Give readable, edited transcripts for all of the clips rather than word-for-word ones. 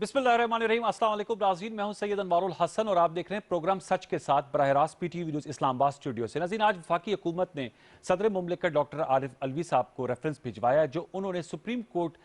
बिस्मिल्लाहिर्रहमानिर्रहीम। अस्सलाम वालेकुम नाज़रीन, मैं हूं सैयद अनवारुल हसन और आप देख रहे हैं प्रोग्राम सच के साथ बराह रास्त पीटीवी न्यूज़ इस्लामाबाद स्टूडियो से। नाज़रीन, आज वफाकी हुकूमत ने सदर मुमलिकत डॉक्टर आरिफ अलवी साहब को रेफरेंस भिजवाया जो उन्होंने सुप्रीम कोर्ट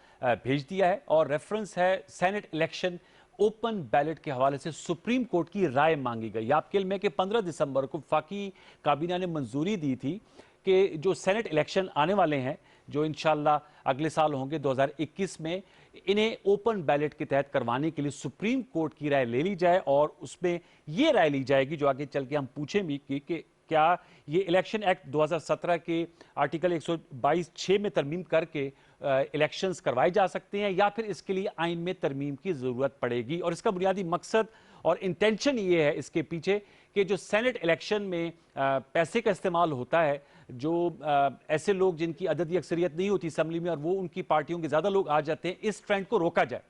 भेज दिया है और रेफरेंस है सेनेट इलेक्शन ओपन बैलेट के हवाले से सुप्रीम कोर्ट की राय मांगी गई। आपके इल्म है कि 15 दिसंबर को वफाकी काबीना ने मंजूरी दी थी कि जो सेनेट इलेक्शन आने वाले हैं जो इंशाअल्लाह अगले साल होंगे 2021 में, इन्हें ओपन बैलेट के तहत करवाने के लिए सुप्रीम कोर्ट की राय ले ली जाए और उसमें यह राय ली जाएगी जो आगे चल के हम पूछें भी कि क्या ये इलेक्शन एक्ट 2017 के आर्टिकल 122(6) में तरमीम करके इलेक्शंस करवाए जा सकते हैं या फिर इसके लिए आइन में तरमीम की जरूरत पड़ेगी। और इसका बुनियादी मकसद और इंटेंशन ये है इसके पीछे कि जो सेनेट इलेक्शन में पैसे का इस्तेमाल होता है, जो ऐसे लोग जिनकी अददी अक्सरियत नहीं होती असम्बली में और वो उनकी पार्टियों के ज्यादा लोग आ जाते हैं, इस ट्रेंड को रोका जाए।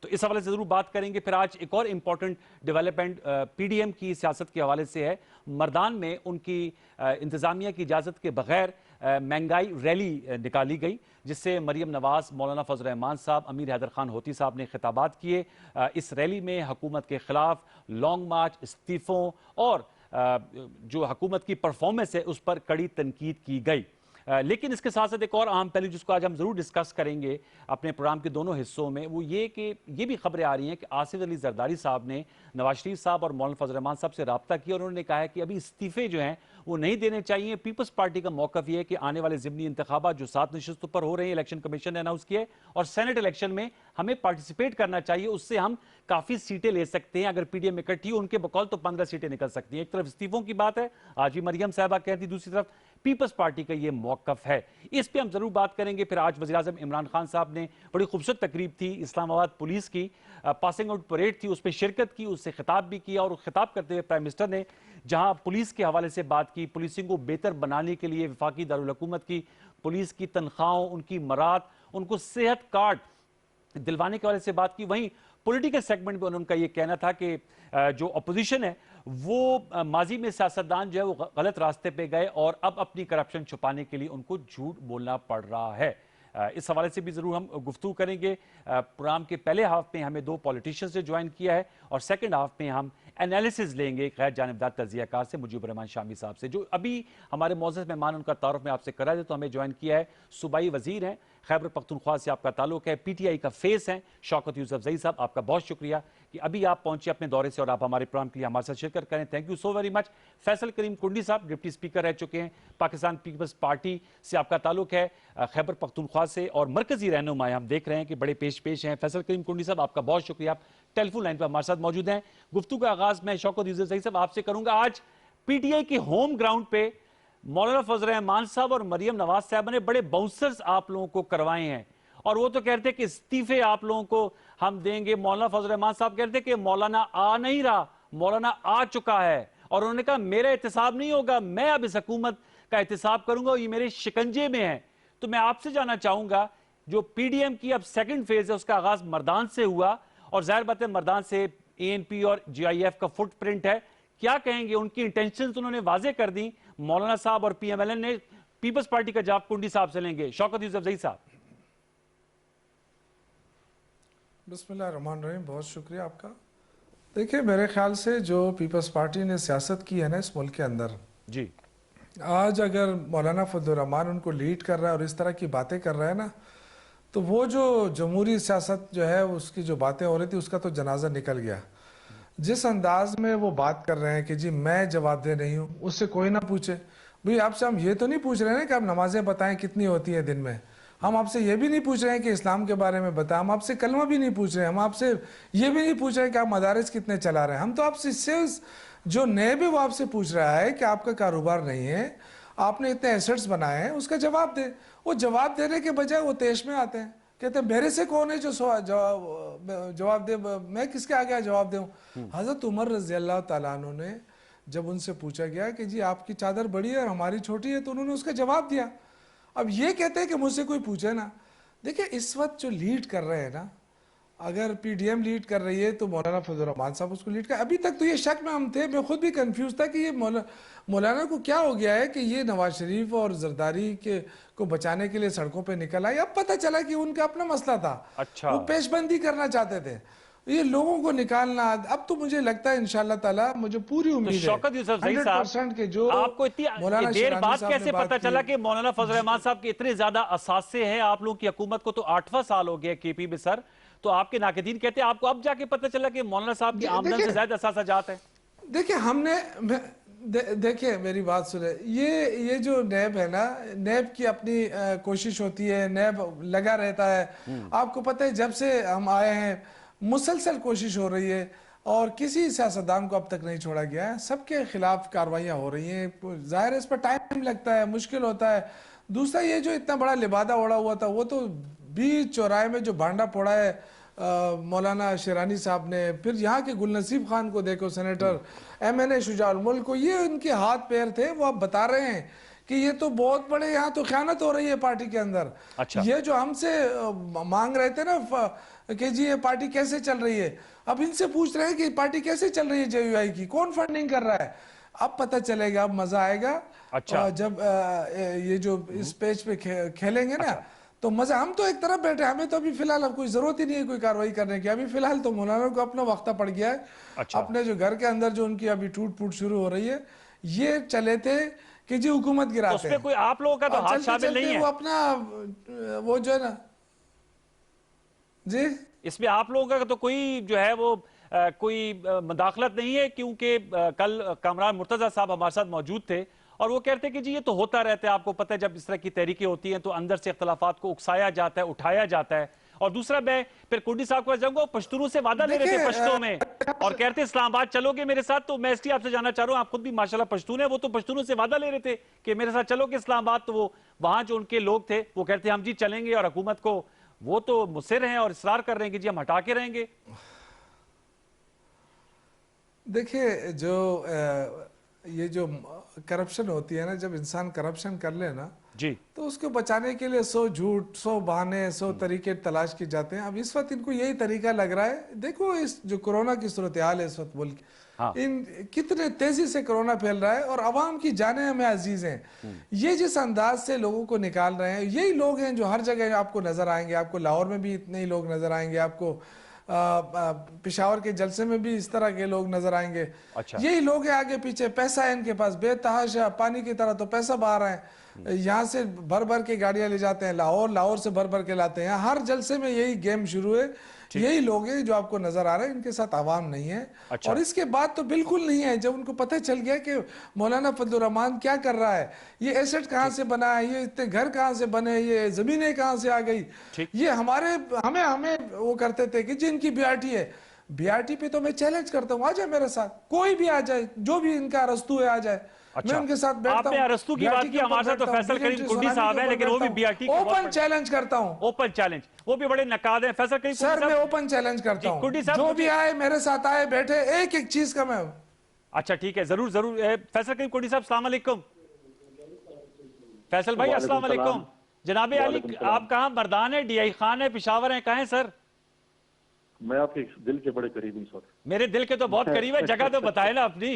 तो इस हवाले से जरूर बात करेंगे। फिर आज एक और इंपॉर्टेंट डेवलपमेंट पीडीएम की सियासत के हवाले से है। मर्दान में उनकी इंतजामिया की इजाजत के बगैर महंगाई रैली निकाली गई जिससे मरियम नवाज, मौलाना फजल रहमान साहब, अमीर हैदर खान होती साहब ने खिताबात किए। इस रैली में हुकूमत के खिलाफ लॉन्ग मार्च, इस्तीफों और जो हुकूमत की परफॉर्मेंस है उस पर कड़ी तनकीद की गई। लेकिन इसके साथ साथ एक और अहम पहलू जिसको आज हम जरूर डिस्कस करेंगे अपने प्रोग्राम के दोनों हिस्सों में, वो ये कि ये भी खबरें आ रही हैं कि आसिफ अली जरदारी साहब ने नवाज शरीफ साहब और मौलाना फजल रहमान साहब से रब्ता किया और उन्होंने कहा है कि अभी इस्तीफे जो हैं वो नहीं देने चाहिए। पीपल्स पार्टी का मौकफ ये है कि आने वाले ज़िमनी इंतखाबात जो 7 नशिस्तों पर हो रहे हैं, इलेक्शन कमीशन ने अनाउंस किए और सेनेट इलेक्शन में हमें पार्टिसिपेट करना चाहिए, उससे हम काफ़ी सीटें ले सकते हैं। अगर पीडीएम इकट्ठी हो उनके बकौल तो 15 सीटें निकल सकती हैं। एक तरफ इस्तीफों की बात है, आज भी मरियम साहबा कहती, दूसरी तरफ पीपल्स पार्टी का ये मौकफ है। इस पे हम जरूर बात करेंगे। फिर आज वज़ीर आज़म इमरान खान साहब ने बड़ी खूबसूरत तकरीब थी, इस्लामाबाद पुलिस की पासिंग आउट परेड थी, उस पर शिरकत की, उससे खिताब भी किया और खिताब करते हुए प्राइम मिनिस्टर ने जहां पुलिस के हवाले से बात की, पुलिसिंग को बेहतर बनाने के लिए वफाकी दारुल हुकूमत की पुलिस की तनख्वाहों, उनकी मरात, उनको सेहत कार्ड दिलवाने के हवाले से बात की। वहीं पॉलिटिकल सेगमेंट में उनका यह कहना था कि जो अपोजिशन है वो माजी में सियासतदान जो है वो गलत रास्ते पे गए और अब अपनी करप्शन छुपाने के लिए उनको झूठ बोलना पड़ रहा है। इस हवाले से भी जरूर हम गुफ्तगू करेंगे। प्रोग्राम के पहले हाफ में हमें 2 पॉलिटिशियंस ने ज्वाइन किया है और सेकंड हाफ में हम एनालिसिस लेंगे गैर जानिबदार तजियाकार से, मुजीब रहमान शामी साहब से, जो अभी हमारे मौजूद मेहमान उनका तारुफ में आपसे करा दे। तो हमें ज्वाइन किया है सूबाई वजीर हैं, खैबर पख्तूनख्वा से आपका ताल्लुक है, पीटीआई का फेस हैं शौकत यूसुफजई साहब, आपका बहुत शुक्रिया कि अभी आप पहुंचे अपने दौरे से और आप हमारे प्रोग्राम के लिए हमारे साथ शिरकत करें। Thank you so very much. Faisal Karim Kundi साहब डिप्टी स्पीकर रह चुके हैं, पाकिस्तान पीपल्स पार्टी से आपका ताल्लुक है, खैबर पख्तूनख्वा से और मरकजी रहनुमा हम देख रहे हैं कि बड़े पेश हैं। फैसल करीम कुंडी साहब आपका बहुत शुक्रिया, आप टेलीफोन लाइन पर हमारे साथ मौजूद हैं। गुफ्तगू का आगाज मैं शौकत यूसुफजई साहब आपसे करूंगा। आज पीटीआई के होम ग्राउंड पे मौलाना फजल रहमान साहब और मरियम नवाज साहब ने बड़े बाउंसर्स आप लोगों को करवाए हैं और वो तो कहते हैं कि इस्तीफे आप लोगों को हम देंगे। मौलाना फजल रहमान साहब कहते हैं कि मौलाना आ नहीं रहा, मौलाना आ चुका है और उन्होंने कहा मेरा एहतिसाब नहीं होगा, मैं अब इस हुकूमत का एहतिसाब करूंगा और ये मेरे शिकंजे में है। तो मैं आपसे जानना चाहूंगा, जो पीडीएम की अब सेकंड फेज है उसका आगाज मर्दान से हुआ और जाहिर बात है मर्दान से एएनपी और जीआईएफ का फुटप्रिंट है, क्या कहेंगे? उनकी इंटेंशंस उन्होंने वाजे कर दी मौलाना साहब और पीएमएलएन ने। पीपल्स पार्टी का जवाब कुंडी साहब से लेंगे। शौकत यूसुफजई साहब। बिस्मिल्लाहिर्रहमानिर्रहीम, बहुत शुक्रिया आपका। देखिए, मेरे ख्याल से जो पीपल्स पार्टी ने सियासत की है ना इस मुल्क के अंदर जी, आज अगर मौलाना फजल रहमान उनको लीड कर रहा है और इस तरह की बातें कर रहा है ना, तो वो जो जमहूरी सियासत जो है उसकी जो बातें हो रही थी उसका तो जनाजा निकल गया। जिस अंदाज में वो बात कर रहे हैं कि जी मैं जवाबदेह नहीं हूँ, उससे कोई ना पूछे। भाई आपसे हम ये तो नहीं पूछ रहे हैं कि आप नमाजें बताएं कितनी होती है दिन में, हम आपसे ये भी नहीं पूछ रहे हैं कि इस्लाम के बारे में बताएं, हम आपसे कलमा भी नहीं पूछ रहे हैं, हम आपसे ये भी नहीं पूछ रहे हैं कि आप मदारिस कितने चला रहे हैं। हम तो आपसे इससे जो नए भी वो आपसे पूछ रहा है कि आपका कारोबार नहीं है, आपने इतने एसेट्स बनाए हैं, उसका जवाब दे। वो जवाब देने के बजाय वो तेश में आते हैं, कहते हैं मेरे से कौन है जो जवाब दे, मैं किसके आगे जवाब दूं। हजरत उमर रजी अल्लाह तआला अन्हु ने जब उनसे पूछा गया कि जी आपकी चादर बड़ी है और हमारी छोटी है, तो उन्होंने उसका जवाब दिया। अब ये कहते हैं कि मुझसे कोई पूछे ना। देखिए, इस वक्त जो लीड कर रहे हैं ना, अगर पीडीएम लीड कर रही है तो मौलाना फजल रहमान साहब उसको लीड कर। अभी तक तो ये शक में हम थे, मैं खुद भी कंफ्यूज था कि ये मौलाना को क्या हो गया है कि ये नवाज शरीफ और जरदारी के को बचाने के लिए सड़कों पे निकल आए। अब पता चला कि उनका अपना मसला था, अच्छा, वो पेशबंदी करना चाहते थे। یہ لوگوں کو نکالنا اب تو مجھے لگتا ہے انشاءاللہ تعالی مجھے پوری تو امید ہے شوکت یوسفزئی صاحب 100% کہ جو آپ کو اتنی مولانا دیر شیرانی بعد صاحب نے کیسے بات پتا کی چلا کہ مولانا فضل الرحمان صاحب کے اتنے زیادہ اثاثے ہیں آپ لوگوں کی حکومت کو تو 8واں سال ہو گیا کے پی میں سر تو آپ کے ناقدین کہتے ہیں آپ کو اب جا کے پتا چلا کہ مولانا صاحب کی آمدن سے زیادہ اثاثہ جات ہے دیکھیں ہم نے دیکھیں میری بات سنیں یہ جو نیب ہے نا نیب کی اپنی کوشش ہوتی ہے نیب لگا رہتا ہے آپ کو پتہ ہے جب سے ہم آئے ہیں مسلسل کوشش ہو رہی ہے اور کسی سیاستدان کو اب تک نہیں چھوڑا گیا ہے سب کے خلاف کاروائیاں ہو رہی ہیں ظاہر ہے اس پر ٹائم لگتا ہے مشکل ہوتا ہے دوسرا یہ جو اتنا بڑا لبادہ اوڑا ہوا تھا وہ تو بیچ چوراہے میں جو بانڈا پھوڑا ہے مولانا شیرانی صاحب نے پھر یہاں کے گل نصیب خان کو دیکھو سینیٹر ایم این اے شجاع الملک کو یہ ان کے ہاتھ پیر تھے وہ اب بتا رہے ہیں کہ یہ تو بہت بڑے یہاں تو خیانت ہو رہی ہے پارٹی کے اندر اچھا یہ جو ہم سے مانگ رہے تھے نا کہ جی یہ پارٹی کیسے چل رہی ہے اب ان سے پوچھ رہے ہیں کہ پارٹی کیسے چل رہی ہے جے یو آئی کی کون فنڈنگ کر رہا ہے اب پتہ چلے گا اب مزہ آئے گا اچھا جب یہ جو اس پیج پہ کھیلیں گے نا اچھا تو مزہ ہم تو ایک طرف بیٹھے ہمیں تو ابھی فی الحال اب کوئی ضرورت ہی نہیں ہے کوئی کاروائی کرنے کی ابھی فی الحال تو مولانا کو اپنا وقتہ پڑ گیا ہے اچھا اپنے جو گھر کے اندر جو ان کی ابھی ٹوٹ پھوٹ شروع ہو رہی ہے یہ چلے تھے کہ جی حکومت تو اس گراتے میں ہیں کوئی آپ لوگوں کا تو اور ہاتھ چلتے شامل چلتے نہیں ہے وہ اپنا وہ جو ہے نا جی اس میں آپ لوگوں کا تو کوئی جو ہے وہ کوئی مداخلت نہیں ہے کیونکہ کل کامران مرتضی صاحب ہمارے ساتھ موجود تھے اور وہ کہتے ہیں کہ جی یہ تو ہوتا رہتا ہے آپ کو پتہ ہے جب اس طرح کی تحریکیں ہوتی ہیں تو اندر سے اختلافات کو اکسایا جاتا ہے اٹھایا جاتا ہے اور دوسرا میں پھر کنڈی صاحب کو جاؤں گا پشتونوں سے وعدہ لے رہے تھے پشتوں میں اور کہتے ہیں اسلام آباد چلو گے میرے ساتھ تو میں اس لیے آپ سے جاننا چاہ رہا ہوں آپ خود بھی ماشاءاللہ پشتون ہیں وہ تو پشتونوں سے وعدہ لے رہے تھے کہ میرے ساتھ چلو گے اسلام آباد تو وہ وہاں جو ان کے لوگ تھے وہ کہتے ہیں ہم جی چلیں گے اور حکومت کو وہ تو مصر ہیں اور اصرار کر رہے ہیں کہ جی ہم ہٹا کے رہیں گے دیکھیں جو یہ جو کرپشن ہوتی ہے نا جب انسان کرپشن کر لے نا جی تو اس کو بچانے کے لیے 100 جھوٹ 100 بہانے 100 طریقے تلاش کی جاتے ہیں اب اس وقت ان کو یہی طریقہ لگ رہا ہے دیکھو اس جو کرونا کی صورتحال ہے اس وقت ملک ہاں ان کتنے تیزی سے کرونا پھیل رہا ہے اور عوام کی جانیں ہمیں عزیز ہیں یہ جس انداز سے لوگوں کو نکال رہے ہیں یہی لوگ ہیں جو ہر جگہ آپ کو نظر آئیں گے آپ کو لاہور میں بھی اتنے ہی لوگ نظر آئیں گے آپ کو پشاور کے جلسے میں بھی اس طرح کے لوگ نظر آئیں گے اچھا یہی لوگ ہیں آگے پیچھے پیسہ ہے ان کے پاس بے تحاشا پانی کی طرح تو پیسہ بہا رہے ہیں یہاں سے بھر بھر کے گاڑیاں لے جاتے ہیں لاہور سے بھر بھر کے لاتے ہیں ہر جلسے میں یہی گیم شروع ہے یہی لوگ ہیں جو آپ کو نظر آ رہے ہیں ان کے ساتھ عوام نہیں ہے اچھا اور اس کے بعد تو بالکل نہیں ہے جب ان کو پتہ چل گیا کہ مولانا فضل الرحمان کیا کر رہا ہے یہ ایسٹ کہاں سے بنا ہے یہ اتنے گھر کہاں سے بنے یہ زمینیں کہاں سے آ گئی ٹھیک یہ ہمیں وہ کرتے تھے کہ جن کی بی آر ٹی ہے بی آر ٹی پہ تو میں چیلنج کرتا ہوں آ جائے میرے ساتھ کوئی بھی آ جائے جو بھی ان کا ارسطو ہے آ جائے میں اچھا ان کے ساتھ آپ بیٹھتا نے ہوں ارسطو بی کی آر بات ٹی کے کی اوپر ہمارے ساتھ تو بیٹھتا ہوں فیصل کریم ڈیجیٹل کنڈی سونامی کے صاحب ہیں اوپر لیکن وہ بیٹھتا بھی ہوں بی آر ٹی کے بہت اوپن بڑے چیلنج کرتا ہوں اوپن چیلنج وہ بھی بڑے نقاد ہیں فیصل کریم کنڈی سر میں صاحب اوپن چیلنج کرتا جی کنڈی ہوں صاحب جو مجھے بھی آئے میرے ساتھ آئے بیٹھے ایک ایک چیز کا میں اچھا ٹھیک ہے ضرور ضرور فیصل کریم کنڈی صاحب السلام علیکم فیصل بھائی وعلیکم السلام السلام علیکم جناب علی وعلیکم السلام آپ کہاں مردان ہے ڈی آئی خان ہے پشاور ہیں کہاں ہیں سر میں آپ کے دل کے بڑے قریب ہوں سر میرے دل کے تو بہت قریب ہے جگہ تو بتائے نا اپنی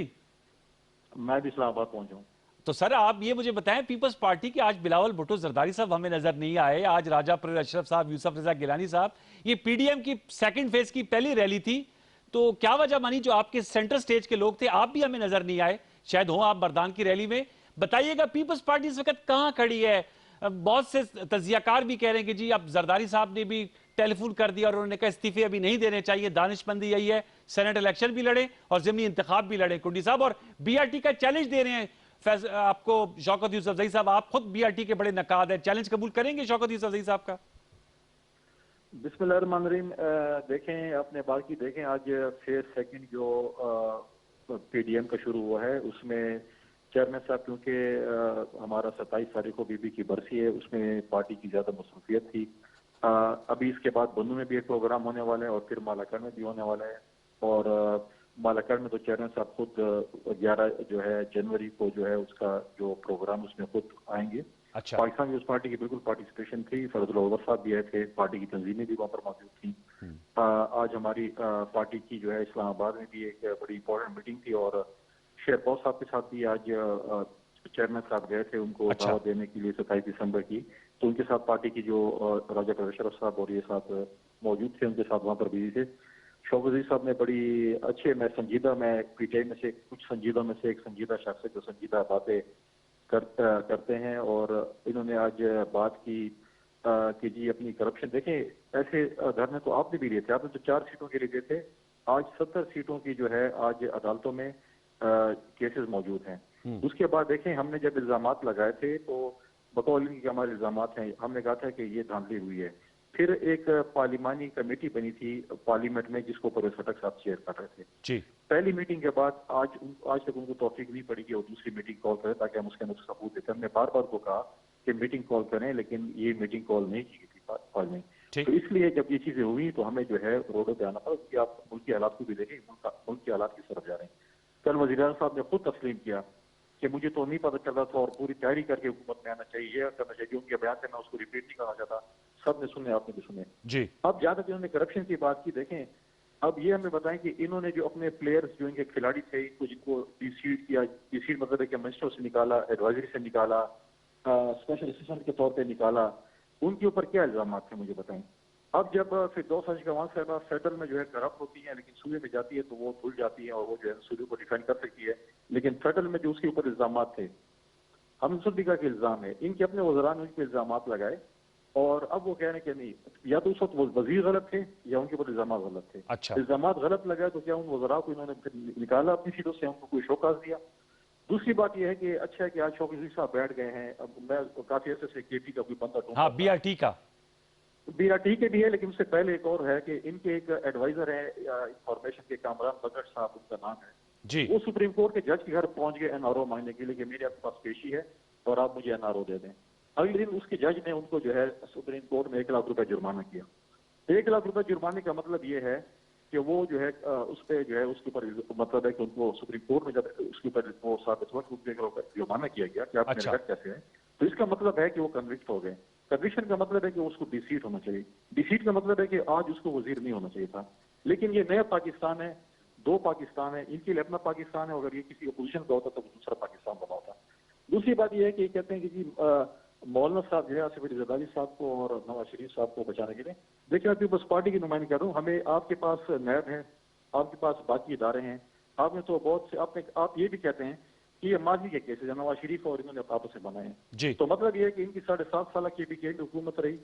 میں بھی اسلام آباد پہنچا ہوں تو سر آپ یہ مجھے بتائیں پیپلز پارٹی کے آج بلاول بھٹو زرداری صاحب ہمیں نظر نہیں آئے آج راجہ پر اشرف صاحب یوسف رضا گیلانی صاحب یہ پی ڈی ایم کی سیکنڈ فیز کی پہلی ریلی تھی تو کیا وجہ مانی جو آپ کے سینٹر سٹیج کے لوگ تھے آپ بھی ہمیں نظر نہیں آئے شاید ہوں آپ مردان کی ریلی میں بتائیے گا پیپلز پارٹی اس وقت کہاں کھڑی ہے بہت سے تجزیہ کار بھی کہہ رہے ہیں کہ جی اب زرداری صاحب نے بھی ٹیلی فون کر دیا اور انہوں نے کہا استعفے ابھی نہیں دینے چاہیے دانش مندی یہی ہے سینٹ الیکشن بھی لڑیں اور ضمنی انتخاب بھی لڑیں کنڈی صاحب اور بی آر ٹی کا چیلنج دے رہے ہیں آپ کو شوکت یوسفزئی صاحب آپ خود بی آر ٹی کے بڑے نقاد ہیں چیلنج قبول کریں گے شوکت یوسفزئی صاحب کا بسم اللہ الرحمن الرحیم دیکھیں اپنے باقی دیکھیں آج فیز سیکنڈ جو پی ڈی ایم کا شروع ہوا ہے اس میں چیئرمین صاحب کیونکہ ہمارا 27 تاریخ کو بی بی کی برسی ہے اس میں پارٹی کی زیادہ مصروفیت تھی ابھی اس کے بعد بنو میں بھی ایک پروگرام ہونے والا ہے اور پھر مالاکڑ میں بھی ہونے والا ہے اور مالاکڑ میں تو چیئرمین صاحب خود 11 جو ہے جنوری کو جو ہے اس کا جو پروگرام اس میں خود آئیں گے اچھا پاکستان نیوز پارٹی کی بالکل پارٹیسپیشن تھی فرد العور صاحب بھی آئے تھے پارٹی کی تنظیمیں بھی وہاں پر موجود تھیں آج ہماری پارٹی کی جو ہے اسلام آباد میں بھی ایک بڑی امپورٹنٹ میٹنگ تھی اور شیر پاؤ صاحب کے ساتھ بھی آج چیئرمین صاحب گئے تھے ان کو دعوت دینے کے لیے 27 دسمبر کی تو ان کے ساتھ پارٹی کی جو راجہ پرویش صاحب اور یہ ساتھ موجود تھے ان کے ساتھ وہاں پر بزی تھے शौकत अजीज साहब ने बड़ी अच्छे मैं संजीदा मैं पीटीआई में से कुछ संजीदा में से एक संजीदा शख्स है जो संजीदा बातें करते हैं। और इन्होंने आज बात की कि जी अपनी करप्शन देखें, ऐसे धरने तो आपने भी लिए थे, आपने तो 4 सीटों के लिए दिए थे, आज 70 सीटों की जो है आज अदालतों में केसेस मौजूद हैं। उसके बाद देखें हमने जब इल्जामात लगाए थे तो बतौर इनके हमारे इल्जामात हैं, हमने कहा था कि ये धांधली हुई है। फिर एक पार्लिमानी कमेटी बनी थी पार्लियामेंट में जिसको परवेज खटक साहब चेयर कर रहे थे जी। पहली मीटिंग के बाद आज तक उनको तौफीक नहीं पड़ी कि वो दूसरी मीटिंग कॉल करें ताकि हम उसके अंदर सबूत देते। हमने बार बार को कहा कि मीटिंग कॉल करें, लेकिन ये मीटिंग कॉल नहीं की गई थी पार्लियामेंट में। तो इसलिए जब ये चीजें हुई तो हमें जो है रोडों पे आना पड़ा, क्योंकि आप मुल्क के हालात को भी देखें, मुल्क के हालात किस तरफ जा रहे हैं। कल वज़ीर आज़म साहब ने खुद तस्लीम किया कि मुझे तो नहीं पता चल रहा था और पूरी तैयारी करके हुकूमत में आना चाहिए, ये करना चाहिए। उनके बयान से मैं उसको रिपीट नहीं करना चाहता, सब ने सुने, आपने भी सुने जी। अब जहाँ तक इन्होंने करप्शन की बात की, देखें अब ये हमें बताएं कि इन्होंने जो अपने प्लेयर्स जो इनके खिलाड़ी थे इनको जिनको डिसीड किया, डिसीड मतलब है कि मिनिस्टर से निकाला, एडवाइजरी से निकाला, स्पेशल असिस्टेंट के तौर पे निकाला, उनके ऊपर क्या इल्जाम थे मुझे बताएं। अब जब फिर 2 साल का वहां साहबा फेडरल में जो है करप्ट होती है लेकिन सूबे में जाती है तो वो भूल जाती है और वो जो है सूबे को डिफेंड कर सकती है, लेकिन फेडरल में जो उसके ऊपर इल्जाम थे हमसुद्दीका के इल्जाम है, इनके अपने वज़रा ने उनके इल्जाम लगाए और अब वो कह रहे हैं कि नहीं, या तो उस वक्त वो वजीर गलत थे या उनके ऊपर इल्जाम गलत थे। अच्छा। इल्जाम गलत लगाए तो क्या उन वज़रा को इन्होंने फिर निकाला अपनी सीटों से, उनको कोई शोकाज दिया। दूसरी बात यह है कि अच्छा है कि आज शौकत अजीज साहब बैठ गए हैं। अब मैं काफी अर्से से केपी का कोई बंदा ढूंढ, हाँ बीआरटी का, बीआरटी के भी है, लेकिन उससे पहले एक और है कि इनके एक एडवाइजर है इंफॉर्मेशन के, कामरान बगट साहब उनका नाम है जी। वो सुप्रीम कोर्ट के जज के घर पहुंच गए एनआरओ मांगने के लिए कि मेरे आपके पास पेशी है और आप मुझे एनआरओ दे दें। अगले दिन उसके जज ने उनको जो है सुप्रीम कोर्ट में 1 लाख रुपए जुर्माना किया। 1 लाख रुपए जुर्माने का मतलब ये है कि वो जो है उस पर जो है उसके ऊपर मतलब है कि उनको सुप्रीम कोर्ट में जब उसके ऊपर वो साबित हुआ कि जुर्माना किया गया कि आप मेरे घर कैसे है, तो इसका मतलब है कि वो कन्विक्ट हो गए। कन्विक्शन का मतलब है कि उसको डिसीट होना चाहिए। डिसीट का मतलब है कि आज उसको वजीर नहीं होना चाहिए था। लेकिन ये नया पाकिस्तान है, 2 पाकिस्तान है, इनके लिए अपना पाकिस्तान है, अगर ये किसी अपोजिशन का होता तो दूसरा पाकिस्तान बना होता। दूसरी बात यह है कि कहते हैं कि जी मौलाना साहब जो है आसिफ अली जरदारी साहब को और नवाज शरीफ साहब को बचाने के लिए, देखिए मैं पीपल्स पार्टी की नुमाइंदगी कर रहा हूँ, हमें आपके पास नैब है, आपके पास बाकी इदारे हैं, आपने तो बहुत से आप ये भी कहते हैं कि ये माजी के केसेस नवाज शरीफ और इन्होंने आपस में बनाए हैं। तो मतलब ये है कि इनकी 7.5 साल की भी हुकूमत रही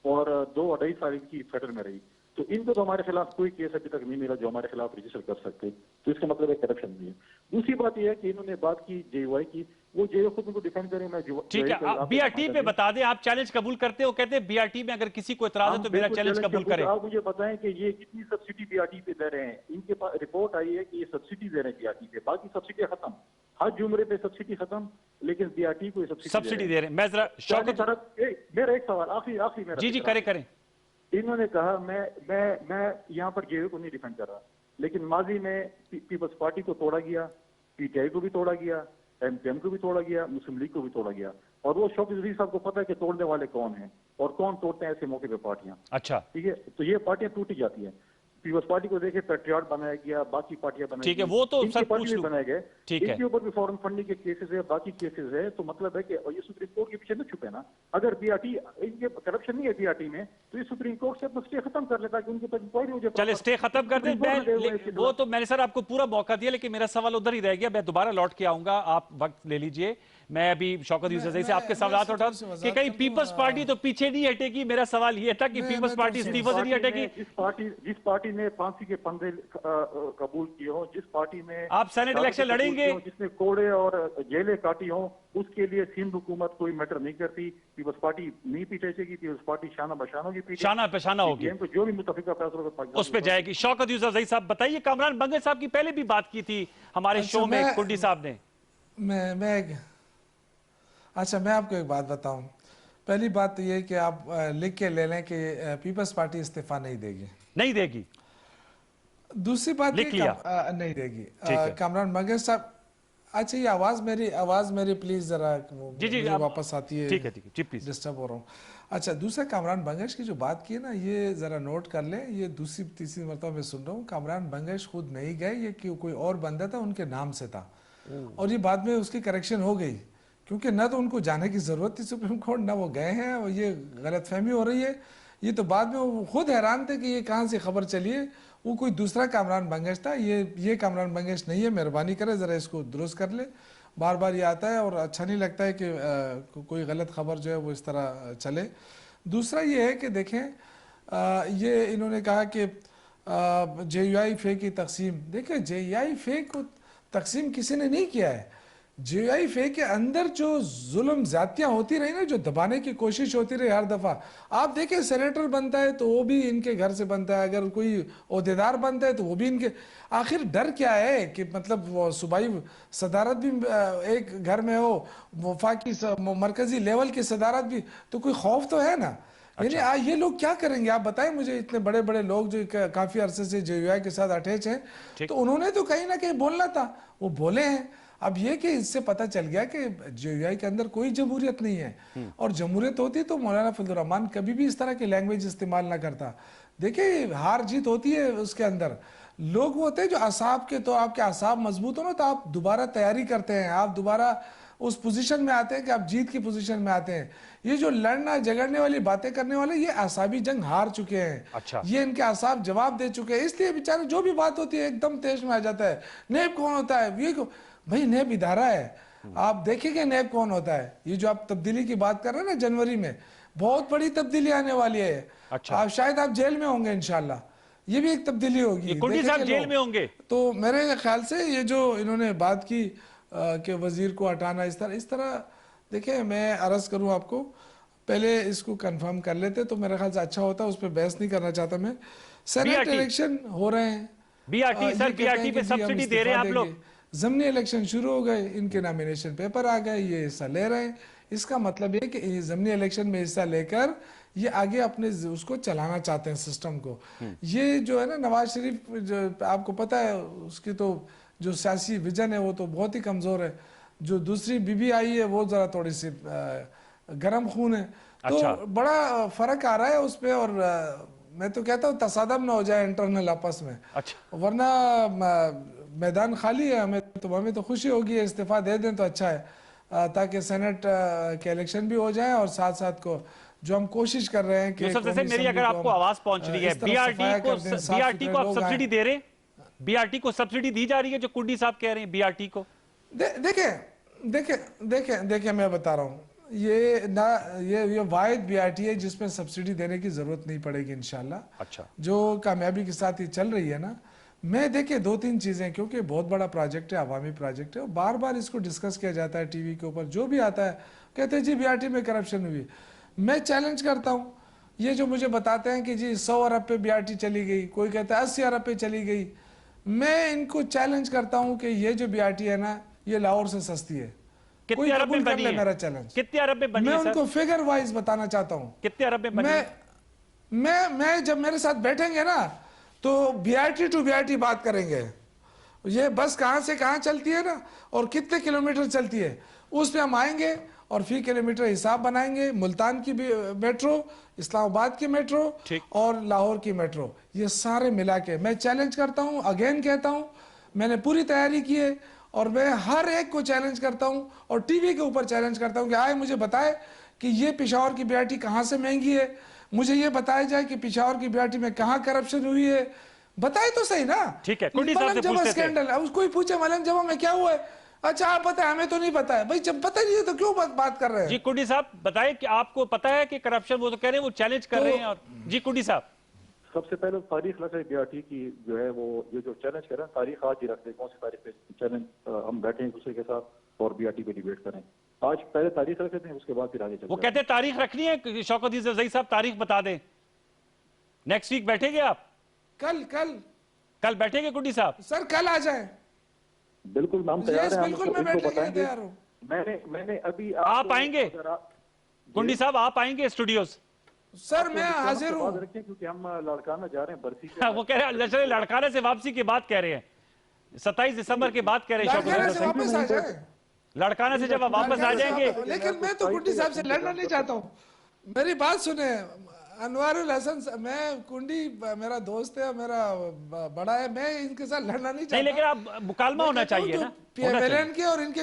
और 2-2.5 साल की फेडरल में रही, तो इनको तो हमारे खिलाफ कोई केस अभी तक नहीं मिला जो हमारे खिलाफ रजिस्टर कर सकते, तो इसका मतलब है करप्शन नहीं है। दूसरी बात यह है कि इन्होंने बात की जेवाई की, वो जेवाई खुद उनको डिफेंड करें। मैं ठीक है, आप बीआरटी पे बता दें, आप चैलेंज कबूल करते हो? कहते हैं बीआरटी में अगर किसी को इतराज है तो मेरा चैलेंज कबूल करें। आप मुझे बताएं कि ये कितनी सब्सिडी बीआरटी पे दे रहे हैं। इनके पास रिपोर्ट आई है कि ये सब्सिडी दे रहे हैं बीआरटी पे, बाकी सब्सिडी खत्म, हज जुमरे पे सब्सिडी खत्म, लेकिन बीआरटी को सब्सिडी दे रहे हैं। मैं जरा शौकत, मेरा एक सवाल आखिरी मेरा, जी करें। इन्होंने कहा मैं यहाँ पर जेवे को नहीं डिफेंड कर रहा, लेकिन माजी में पीपल्स पार्टी को तोड़ा गया, पीटीआई को भी तोड़ा गया, एमकेएम को भी तोड़ा गया, मुस्लिम लीग को भी तोड़ा गया, और वो शौकत अजीज साहब को पता है कि तोड़ने वाले कौन हैं और कौन तोड़ते हैं ऐसे मौके पे पार्टियां। अच्छा, ठीक है, तो ये पार्टियां टूटी जाती है। पीपल्स पार्टी को देखे पैट्रियट बनाया गया, बाकी पार्टियां बनाई, ठीक है, वो तो सर पूछ लूं बनाए गए, ठीक है, इनके ऊपर भी फॉरेन फंडिंग के केसेस है, बाकी केसेस है, तो मतलब है कि ये सुप्रीम कोर्ट के पीछे न छुपे ना। अगर बीआरटी इनके करप्शन नहीं है बीआरटी में, तो ये सुप्रीम कोर्ट से अपना स्टे खत्म कर लेता कि उनके पास इंक्वायरी हो जाए। चले स्टे खत्म कर दे, वो तो मैंने सर आपको पूरा मौका दिया, लेकिन मेरा सवाल उधर ही रह गया। मैं दोबारा लौट के आऊंगा, आप वक्त ले लीजिए। मैं अभी शौकत यूसुफ से आपके सवाल उठा कि कहीं पीपल्स पार्टी तो पीछे नहीं हटेगी। मेरा सवाल ये था कि पीपल्स पार्टी इस्तीफा से नहीं हटेगी। जिस पार्टी ने फांसी के फंदे कबूल किए हो, जिस पार्टी में आप सेनेट इलेक्शन लड़ेंगे, जिसने कोड़े और जेलें काटी हो, उसके लिए सिंध हुकूमत कोई मैटर नहीं करती। पीपल्स पार्टी नहीं पीछेगी, पीपल्स पार्टी शाना बशाना होगी, शाना बशाना होगी, जो भी मुतफिका फैसला उस पे जाएगी। शौकत यूसुफ साहब बताइए, कामरान बंगल साहब की पहले भी बात की थी हमारे शो में कुंडी साहब ने। मैं आपको एक बात बताऊं। पहली बात तो ये कि आप लिख के ले लें कि पीपल्स पार्टी इस्तीफा नहीं देगी। दूसरी बात लिख लिया, नहीं देगी। कामरान बंगल साहब, अच्छा ये आवाज मेरी प्लीज जरा जी वापस आती है, ठीक है प्लीज, डिस्टर्ब हो रहा हूँ। अच्छा, दूसरा कामरान बंगश की जो बात की है ना, ये जरा नोट कर लें, ये दूसरी तीसरी मरतबा मैं सुन रहा हूँ। कामरान बंगश खुद नहीं गए, ये कोई और बंदा था, उनके नाम से था, और ये बाद में उसकी करेक्शन हो गई, क्योंकि ना तो उनको जाने की जरूरत थी सुप्रीम कोर्ट, ना वो गए हैं, और ये गलतफहमी हो रही है। یہ تو بعد میں وہ خود حیران تھے کہ یہ کہاں سے خبر چلی ہے، وہ کوئی دوسرا کامران بنگش تھا، یہ کامران بنگش نہیں ہے، مہربانی کرے ذرا اس کو درست کر لے، بار بار یہ آتا ہے اور اچھا نہیں لگتا ہے کہ کوئی غلط خبر جو ہے وہ اس طرح چلے۔ دوسرا یہ ہے کہ دیکھیں یہ انہوں نے کہا کہ جے یو آئی فے کی تقسیم، دیکھیں جے یو آئی فے کو تقسیم کسی نے نہیں کیا ہے، جے یو آئی فے کے اندر جو ظلم زیادتیاں ہوتی رہی نا، جو دبانے کی کوشش ہوتی رہی ہر دفعہ، آپ دیکھیں سینیٹر بنتا ہے تو وہ بھی ان کے گھر سے بنتا ہے، اگر کوئی عہدیدار بنتا ہے تو وہ بھی ان کے، آخر ڈر کیا ہے کہ مطلب وہ صوبائی صدارت بھی ایک گھر میں ہو، وفاقی مرکزی لیول کی صدارت بھی، تو کوئی خوف تو ہے نا۔ یعنی یہ لوگ کیا کریں گے آپ بتائیں مجھے، اتنے بڑے بڑے لوگ جو کافی عرصے سے جے یو آئی کے ساتھ اٹیچ ہیں، تو انہوں نے تو کہیں نہ کہیں بولنا تھا، وہ بولے ہیں۔ اب یہ کہ اس سے پتہ چل گیا کہ جے یو آئی کے اندر کوئی جمہوریت نہیں ہے، اور جمہوریت ہوتی تو مولانا فضل الرحمان کبھی بھی اس طرح کی لینگویج استعمال نہ کرتا۔ دیکھیں ہار جیت ہوتی ہے اس کے اندر، لوگ وہ ہوتے ہیں جو اعصاب کے، تو آپ کے اعصاب مضبوط ہو نا تو آپ دوبارہ تیاری کرتے ہیں، آپ دوبارہ اس پوزیشن میں آتے ہیں کہ آپ جیت کی پوزیشن میں آتے ہیں۔ یہ جو لڑنا جھگڑنے والی باتیں کرنے والے، یہ اعصابی جنگ ہار چکے ہیں، یہ ان کے اعصاب جواب دے چکے ہیں، اس لیے بیچارے جو بھی بات ہوتی ہے ایک دم تیش میں آ جاتا ہے۔ نیب کون ہوتا ہے؟ یہ بھائی نیب ادارہ ہے، آپ دیکھیں کہ نیب کون ہوتا ہے۔ یہ جو آپ تبدیلی کی بات کر رہے ہیں نا جنوری میں، بہت بڑی تبدیلی آنے والی ہے، شاید آپ جیل میں ہوں گے انشاءاللہ، یہ بھی ایک تبدیلی ہوگی۔ کنڈی صاحب جیل میں ہوں گے تو میرے خیال سے یہ جو انہوں نے بات کی کہ وزیر کو ہٹانا اس طرح دیکھیں، میں عرض کروں آپ کو، پہلے اس کو کنفرم کر لیتے تو میرے خیال سے اچھا ہوتا، اس پہ بحث نہیں کرنا چاہتا میں۔ سینیٹ الیکشن ہو رہے ہیں، B R T sir, B R T پہ سبسڈی دے رہے ہیں آپ لوگ، ضمنی الیکشن شروع ہو گئے، ان کے نامینیشن پیپر آ گئے، یہ حصہ لے رہے ہیں۔ اس کا مطلب یہ کہ ضمنی الیکشن میں حصہ لے کر یہ آگے اپنے اس کو چلانا چاہتے ہیں سسٹم کو۔ یہ جو ہے نا نواز شریف، جو آپ کو پتہ ہے اس کی تو جو سیاسی ویژن ہے وہ تو بہت ہی کمزور ہے، جو دوسری بی بی آئی ہے وہ ذرا تھوڑی سی گرم خون ہے، تو بڑا فرق آ رہا ہے اس پہ، اور میں تو کہتا ہوں تصادم نہ ہو جائے انٹرنل آپس میں، ورنہ میدان خالی ہے، ہمیں تو خوشی ہوگی استعفیٰ دے دیں تو اچھا ہے، تاکہ سینٹ کے الیکشن بھی ہو جائیں، اور ساتھ ساتھ کو جو ہم کوشش کر رہے ہیں کہ یوسف جیسے میری اگر آپ کو آواز پہنچ رہی ہے، بی آر ٹی کو آپ سبسڈی دے رہے ہیں، بی آر ٹی کو سبسڈی دی جا رہی ہے جو کنڈی صاحب کہہ رہے ہیں، بی آر ٹی کو؟ دیکھیں میں بتا رہا ہوں، یہ واحد بی آر ٹی ہے جس میں سبسڈی دینے کی ضرورت نہیں پڑے گی انشاءاللہ، جو کامیابی کے ساتھ یہ چل رہی ہے نا۔ میں دیکھیں دو تین چیزیں، کیونکہ بہت بڑا پروجیکٹ ہے، عوامی پروجیکٹ ہے، بار بار اس کو ڈسکس کیا جاتا ہے ٹی وی کے اوپر، جو بھی آتا ہے کہتے ہیں جی بی آر ٹی میں کرپشن ہوئی۔ میں چیلنج کرتا ہوں، یہ جو مجھے بتاتے ہیں کہ جی 100 ارب پہ بی آر ٹی چلی گئی، کوئی کہتا ہے 80 ارب پہ چلی گئی، میں ان کو چیلنج کرتا ہوں کہ یہ جو بی آر ٹی ہے نا، یہ لاہور سے سستی ہے۔ کوئی قبول کر لے میرا چیلنج، کتنے ارب میں بنی ہے؟ میں ان کو فگر وائز بتانا چاہتا ہوں کتنے ارب میں بنی ہے؟ میں جب میرے ساتھ بیٹھیں گے نا تو B R T to B R T بات کریں گے، یہ بس کہاں سے کہاں چلتی ہے نا اور کتنے کلومیٹر چلتی ہے، اس پہ ہم آئیں گے اور فی کلومیٹر حساب بنائیں گے۔ ملتان کی میٹرو، اسلام آباد کی میٹرو اور لاہور کی میٹرو، یہ سارے ملا کے میں چیلنج کرتا ہوں، اگین کہتا ہوں، میں نے پوری تیاری کی ہے، اور میں ہر ایک کو چیلنج کرتا ہوں، اور ٹی وی کے اوپر چیلنج کرتا ہوں کہ آئے مجھے بتائے کہ یہ پشاور کی بی آر ٹی کہاں سے مہنگی ہے، مجھے یہ بتایا جائے کہ پشاور کی بی آر ٹی میں کہاں کرپشن ہوئی ہے، بتائے تو صحیح نا۔ ٹھیک ہے، کنڈی صاحب سے ملنگ جبہ پوچھتے تھے، اسکینڈل، اب اس کو ہی پوچھے ملنگ جبہ میں کیا ہوا ہے، اچھا آپ پتہ ہے، ہمیں تو نہیں پتہ ہے، بھائی جب پتہ نہیں ہے تو کیوں بات کر رہے ہیں؟ جی کنڈی صاحب بتائیں کہ آپ کو پتہ ہے کہ کرپشن، وہ تو کہہ رہے ہیں وہ چیلنج کر رہے ہیں، اور جی کنڈی صاحب سب سے پہلے تاریخ رکھ رہے بی آر ٹی کی جو ہے، وہ یہ جو چیلنج کر رہے ہیں تاریخ آج ہی رکھ دیں، کون سی تاریخ پہ چیلنج ہم بیٹھیں ایک دوسرے کے ساتھ اور بی آر ٹی پہ ڈیبیٹ کریں، آج پہلے تاریخ رکھ دیتے ہیں، اس کے بعد پھر آگے چلتے ہیں۔ وہ کہتے ہیں تاریخ رکھنی ہے، شوکت عزیز صاحب تاریخ بتا دیں، نیکسٹ ویک بیٹھیں گے آپ؟ کل بیٹھیں گے کنڈی صاحب؟ سر کل آ جائیں، بالکل ہم تیار ہیں، بالکل میں بیٹھنے کے لیے تیار ہوں۔ میں نے ابھی آپ آئیں گے کنڈی صاحب، آپ آئیں گے اسٹوڈیوز؟ سر میں حاضر ہوں، کیونکہ ہم لڑکانہ جا رہے ہیں برسی پہ۔ وہ کہہ رہے ہیں لڑکانے سے واپسی کی بات کہہ رہے ہیں، 27 دسمبر کی بات کہہ رہے ہیں شوکت لڑکانے عزیز سے واپس آ جائیں، لڑکانے سے جب آپ واپس آ جائیں گے۔ لیکن میں تو کنڈی صاحب سے لڑنا نہیں چاہتا ہوں، میری بات سنیں انوار الحسن، میں کنڈی میرا دوست ہے، میرا بڑا ہے، میں ان کے ساتھ لڑنا نہیں چاہتا۔ نہیں لیکن آپ مکالمہ ہونا چاہیے نا، پی ایم ایل این کے اور ان کے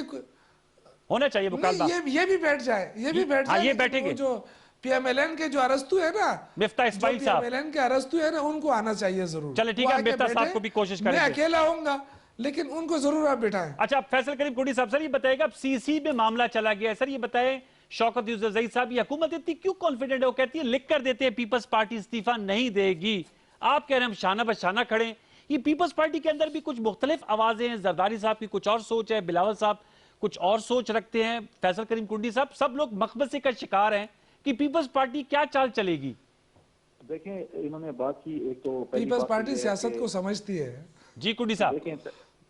ہونا چاہیے مکالمہ۔ یہ بھی بیٹھ جائے، یہ بھی بیٹھ جائے، یہ بیٹھیں گے، جو PMLN के जो अरस्तु है ना, मिफ्ता इस्माइल साहब, PMLN के अरस्तु है ना, उनको आना चाहिए जरूर। चले ठीक वो है, आके मिफ्ता साहब बैठे, को भी कोशिश मैं करेंगे। अकेला होऊंगा लेकिन उनको जरूर आप बिठाएं। अच्छा, फैसल करीम कुंडी साहब, सर ये बताएगा, अब सीसी में मामला चला गया है, सर ये बताएं शौकत यूसुफ जई साहब, ये हुकूमत इतनी क्यों कॉन्फिडेंट है? वो कहती है लिख कर देते हैं पीपल्स पार्टी इस्तीफा नहीं देगी, आप कह रहे हैं हम शाना बशाना खड़े। ये पीपल्स पार्टी के अंदर भी कुछ मुख्तलिफ आवाजें हैं, जरदारी साहब की कुछ और सोच है, बिलावल साहब कुछ और सोच रखते हैं, फैसल करीम कुंडी साहब, सब लोग मखबसे का शिकार हैं कि पीपल्स पार्टी क्या चाल चलेगी। देखें, इन्होंने बात की, एक तो पीपल्स पार्टी सियासत को समझती है। जी कुंडी साहब, देखें,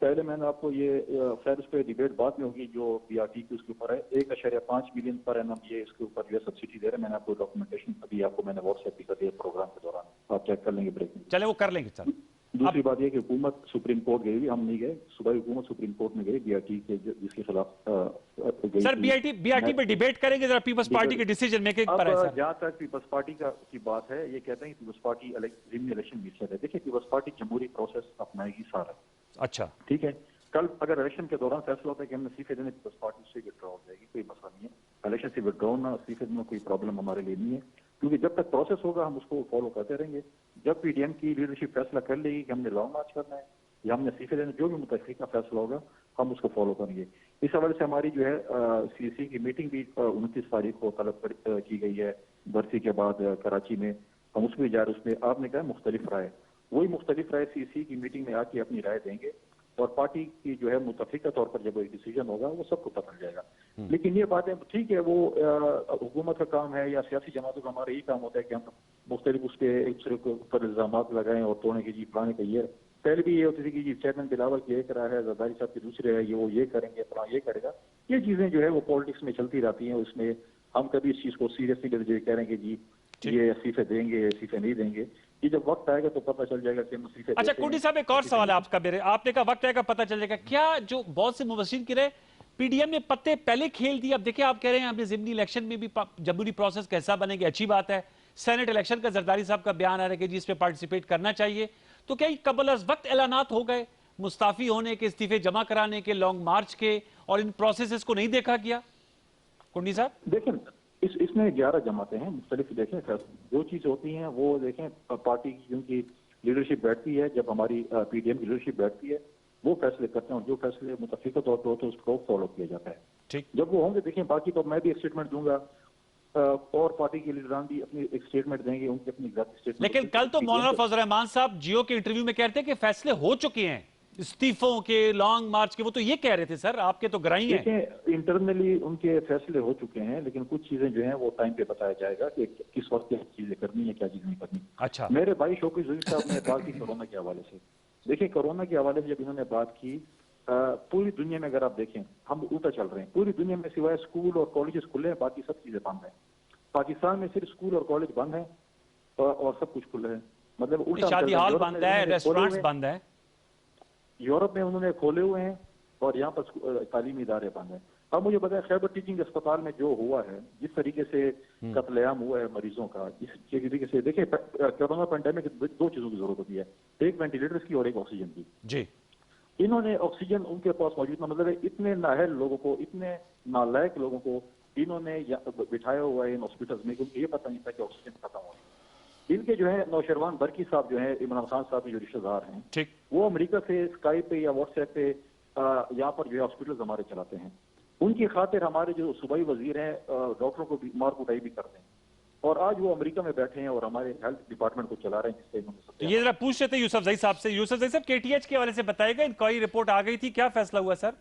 पहले मैंने आपको ये खैर उस पर डिबेट बाद में होगी जो BRT की उसके ऊपर है, 1.5 मिलियन पर एनम ये इसके ऊपर जो सब्सिडी दे रहे हैं। मैंने आपको डॉक्यूमेंटेशन अभी आपको मैंने व्हाट्सएप भी कर दिया प्रोग्राम के दौरान, आप चेक कर लेंगे ब्रेक में। चले वो कर लेंगे सर। दूसरी बात यह कि हुकूमत सुप्रीम कोर्ट गई, हम नहीं गए, सुबह हुकूमत सुप्रीम कोर्ट में गई BRT के जिसके खिलाफ गई। सर BRT पे डिबेट करेंगे जरा, पीपल्स पार्टी के डिसीजन मेकिंग पर है सर। जहाँ तक पीपल्स पार्टी की बात है, ये कहते हैं कि पीपल्स पार्टी इलेक्शन भी है। देखिए, पीपल्स पार्टी जमहूरी प्रोसेस अपनाएगी सारा, अच्छा ठीक है। कल अगर इलेक्शन के दौरान फैसला होता है कि हमने इस्तीफे देने, पीपल्स पार्टी से विड्रॉ हो जाएगी, कोई मसला नहीं है। इलेक्शन से विड्रॉ ना इस्तीफे में कोई प्रॉब्लम हमारे लिए नहीं है, क्योंकि जब तक प्रोसेस होगा हम उसको फॉलो करते रहेंगे। जब PDM की लीडरशिप फैसला कर लेगी कि हमने लॉन्ग मार्च करना है या हमने इस्तीफे देने, जो भी मुतफिक का फैसला होगा हम उसको फॉलो करेंगे। इस हवाले से हमारी जो है CC की मीटिंग भी 29 तारीख को तलब की गई है बरसी के बाद कराची में, हम उसमें भी जा रहे। उसमें आपने कहा मुख्तलिफ राय, वही मुख्तलिफ राय CC की मीटिंग में आके अपनी राय देंगे और पार्टी की जो है मुतफिका तौर पर जब एक डिसीजन होगा वो सबको पता चल जाएगा। लेकिन ये बातें ठीक है, वो हुकूमत का काम है या सियासी जमातों का, हमारा यही काम होता है कि हम मुख्तलिफ उस पर एक दूसरे के ऊपर इल्जाम लगाएं और तोड़ने की जी फलाने का ये। पहले भी ये होती थी कि जी चेयरमैन बिलावल की एक राय है, जरदारी साहब की दूसरी है, ये वो ये करेंगे, फलां ये करेगा। ये चीजें जो है वो पॉलिटिक्स में चलती रहती हैं, उसमें हम कभी इस चीज को सीरियसली लेते जो कह रहे हैं कि जी ये इस्तीफे देंगे, इस्तीफे नहीं देंगे। ये जब वक्त आएगा तो पता चल जाएगा कि हम इस्तीफे। अच्छा कुंडी साहब, एक और सवाल है आपका मेरे, आपने कहा वक्त आएगा पता चल जाएगा, क्या जो बहुत से मुबशिरीन कह रहे PDM ने पत्ते पहले खेल दिए? अब देखिए आप कह रहे हैं हमने ज़िमनी इलेक्शन में भी जमहूरी प्रोसेस कैसा बनेगा, अच्छी बात है। सेनेट इलेक्शन का जरदारी साहब का बयान आ रहा है कि जी इस पे पार्टिसिपेट करना चाहिए, तो क्या कबल अज वक्त ऐलानात हो गए मुस्ताफी होने के, इस्तीफे जमा कराने के, लॉन्ग मार्च के, और इन प्रोसेस को नहीं देखा गया? कुंडी साहब देखें, इसमें 11 जमातें हैं मुख्तलिफ। देखें जो चीज़ होती हैं वो देखें, पार्टी की जिनकी लीडरशिप बैठती है, जब हमारी PDM की लीडरशिप बैठती है वो फैसले करते हैं और जो फैसले मुतफिका तौर पर होते हैं उसको फॉलो किया जाता है। ठीक, जब वो होंगे, देखें बाकी तो मैं भी एक स्टेटमेंट दूंगा और पार्टी के लीडरान भी अपनी एक स्टेटमेंट देंगे, उनकी अपनी स्टेटमेंट। लेकिन कल तो मौलाना फजल रहमान साहब जियो के इंटरव्यू में कहते हैं कि फैसले हो चुके हैं इस्तीफों के, लॉन्ग मार्च के, वो तो ये कह रहे थे सर, आपके तो गराई हैं। इंटरनली उनके फैसले हो चुके हैं, लेकिन कुछ चीजें जो हैं वो टाइम पे बताया जाएगा कि किस वक्त क्या चीजें करनी है, क्या चीज नहीं करनी। अच्छा, मेरे भाई शौकत यूसुफ साहब ने बात की कोरोना के हवाले से। देखिए, कोरोना के हवाले से जब इन्होंने बात की, पूरी दुनिया में अगर आप देखें हम उल्टा चल रहे हैं। पूरी दुनिया में सिवाय स्कूल और कॉलेजेस खुले हैं, बाकी सब चीजें बंद हैं। पाकिस्तान में सिर्फ स्कूल और कॉलेज बंद हैं और सब कुछ खुले हैं, मतलब उल्टा। शादी हॉल बंद है, रेस्टोरेंट्स बंद है। यूरोप में उन्होंने खोले हुए हैं और यहाँ पर तालीमी इदारे बंद हैं। अब मुझे बताया खैबर टीचिंग अस्पताल में जो हुआ है, जिस तरीके से कत्लेआम हुआ है मरीजों का, इस तरीके से देखिए कोरोना पैंडेमिक दो चीजों की जरूरत होती है, एक वेंटिलेटर्स की और एक ऑक्सीजन की। जी, इन्होंने ऑक्सीजन उनके पास मौजूद ना, मतलब इतने नाअहल लोगों को, इतने नालायक लोगों को इन्होंने बिठाया हुआ है इन हॉस्पिटल्स में, क्योंकि ये पता नहीं था कि ऑक्सीजन खत्म हो। इनके जो है नौशरवान बरकी साहब जो है, इमरान खान साहब के जो रिश्तेदार हैं, ठीक, वो अमेरिका से स्काइप पे या व्हाट्सएप पे यहाँ पर जो है हॉस्पिटल्स हमारे चलाते हैं। उनकी खातिर हमारे जो सूबाई वजीर हैं डॉक्टरों को भी मार कुटाई भी करते हैं, और आज वो अमेरिका में बैठे हैं और हमारे हेल्थ डिपार्टमेंट को चला रहे हैं, जिससे इन्होंने। ये जरा पूछ रहे थे यूसुफ जई साहब से। यूसुफ जई साहब, KTH के हवाले से बताएगा, इंक्वायरी रिपोर्ट आ गई थी, क्या फैसला हुआ सर?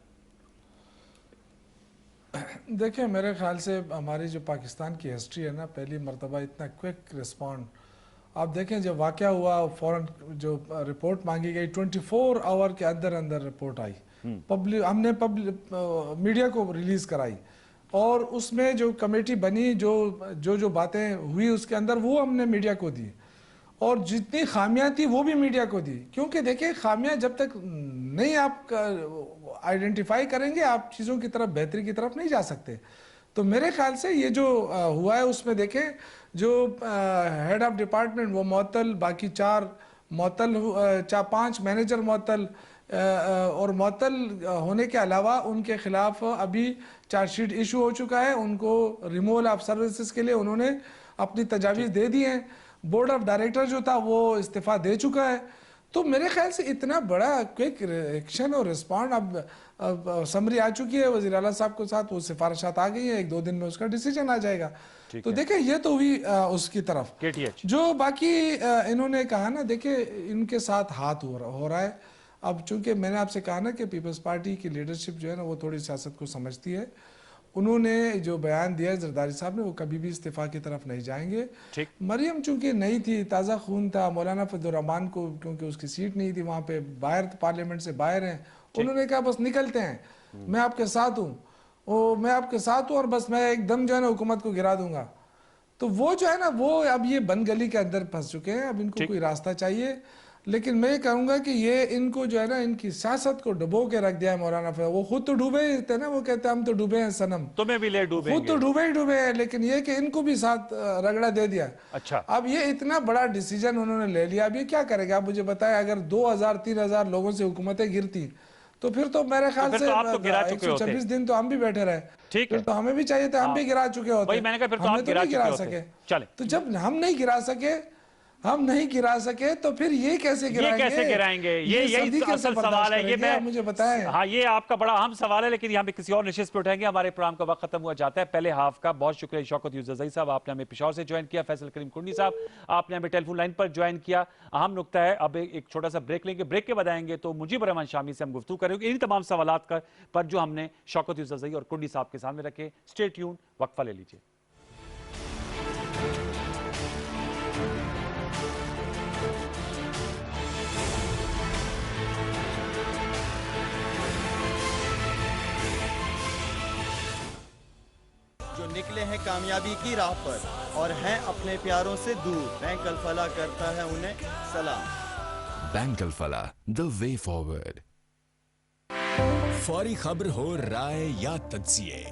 देखिए, मेरे ख्याल से हमारी जो पाकिस्तान की हिस्ट्री है ना, पहली मर्तबा इतना क्विक रिस्पॉन्ड। आप देखें जब वाक़या हुआ फौरन जो रिपोर्ट मांगी गई 24 आवर के अंदर अंदर रिपोर्ट आई, हमने मीडिया को रिलीज कराई, और उसमें जो कमेटी बनी, जो बातें हुई उसके अंदर वो हमने मीडिया को दी, और जितनी खामियां थी वो भी मीडिया को दी। क्योंकि देखिए, खामियां जब तक नहीं आप आइडेंटिफाई करेंगे, आप चीज़ों की तरफ, बेहतरी की तरफ नहीं जा सकते। तो मेरे ख्याल से ये जो हुआ है उसमें देखें, जो हेड ऑफ डिपार्टमेंट वो मुअत्तल, बाकी 4 मुअत्तल, 5 मैनेजर मुअत्तल, और मुअत्तल होने के अलावा उनके खिलाफ अभी चार्जशीट इशू हो चुका है। उनको रिमूवल ऑफ सर्विसेज के लिए उन्होंने اپنی تجاویز دے دی ہیں, بورڈ آف ڈائریکٹر جو تھا وہ استعفیٰ دے چکا ہے. تو میرے خیال سے اتنا بڑا کوئک ایکشن اور رسپانڈ اب سمری آ چکی ہے وزیر اعلیٰ صاحب کے ساتھ, وہ سفارشات آ گئی ہیں, 1-2 دن میں اس کا ڈیسیجن آ جائے گا. تو دیکھیں یہ تو ہوئی اس کی طرف. جو باقی انہوں نے کہا نا, دیکھیں ان کے ساتھ ہاتھ ہو رہا ہے. اب چونکہ میں نے آپ سے کہا نا کہ پیپلز پارٹی کی لیڈرشپ جو ہے نا وہ تھوڑی سیاست کو سمجھتی ہے, انہوں نے جو بیان دیا ہے زرداری صاحب نے, وہ کبھی بھی استعفیٰ کی طرف نہیں جائیں گے. مریم چونکہ نئی تھی, تازہ خون تھا, مولانا فضل الرحمان کو کیونکہ اس کی سیٹ نہیں تھی وہاں پہ, باہر پارلیمنٹ سے باہر ہیں, انہوں نے کہا بس نکلتے ہیں, میں آپ کے ساتھ ہوں, میں آپ کے ساتھ ہوں, اور بس میں ایک دم جو ہے نا حکومت کو گرا دوں گا. تو وہ جو ہے نا وہ اب یہ بند گلی کے اندر پھنس چکے ہیں, اب ان کو کوئی راستہ چاہیے. لیکن میں یہ کہوں گا کہ یہ ان کو جو ہے نا ان کی سیاست کو ڈبو کے رکھ دیا ہے مولانا فضل. وہ خود تو ڈوبے ہی تھے نا, وہ کہتے ہیں ہم تو ڈوبے ہیں صنم, تمہیں بھی لے ڈوبیں گے, خود تو ڈوبے ہی ڈوبے ہیں, لیکن یہ کہ ان کو بھی ساتھ رگڑا دے دیا. اچھا, اب یہ اتنا بڑا ڈیسیجن انہوں نے لے لیا, اب یہ کیا کرے گا آپ مجھے بتائیں. اگر 2000-3000 لوگوں سے حکومتیں گرتی تو پھر تو میرے خیال سے 126 دن تو ہم بھی بیٹھے رہے, پھر تو ہمیں بھی چاہیے تھا, ہم بھی گرا چکے ہوتے, ہم نے تو نہیں گرا سکے. تو جب ہم نہیں گرا سکے تو پھر یہ کیسے گرائیں گے؟ یہی اصل سوال ہے. یہ مجھے بتائیں. ہاں, یہ آپ کا بڑا اہم سوال ہے, لیکن یہاں پہ کسی اور نشست پہ اٹھائیں گے. ہمارے پروگرام کا وقت ختم ہوا جاتا ہے. پہلے ہاف کا بہت شکریہ شوکت یوسفزئی صاحب, آپ نے ہمیں پشاور سے جوائن کیا. فیصل کریم کنڈی صاحب, آپ نے ہمیں ٹیلی فون لائن پر جوائن کیا. اہم نکتہ ہے, اب ایک چھوٹا سا بریک لیں گے, بریک کے بعد آئیں گے تو مجیب الرحمان شامی سے ہم گفتگو کریں گے انہی تمام سوالات پر جو ہم نے شوکت یوسفزئی اور کنڈی صاحب کے سامنے رکھے. اسٹے ٹیون, وقفہ لے لیجیے. جو نکلے ہیں کامیابی کی راہ پر اور ہیں اپنے پیاروں سے دور, بینک الفلاح کرتا ہے انہیں سلام. Bank Alfalah, the way forward. فوری خبر ہو, رائے یا تجزیے,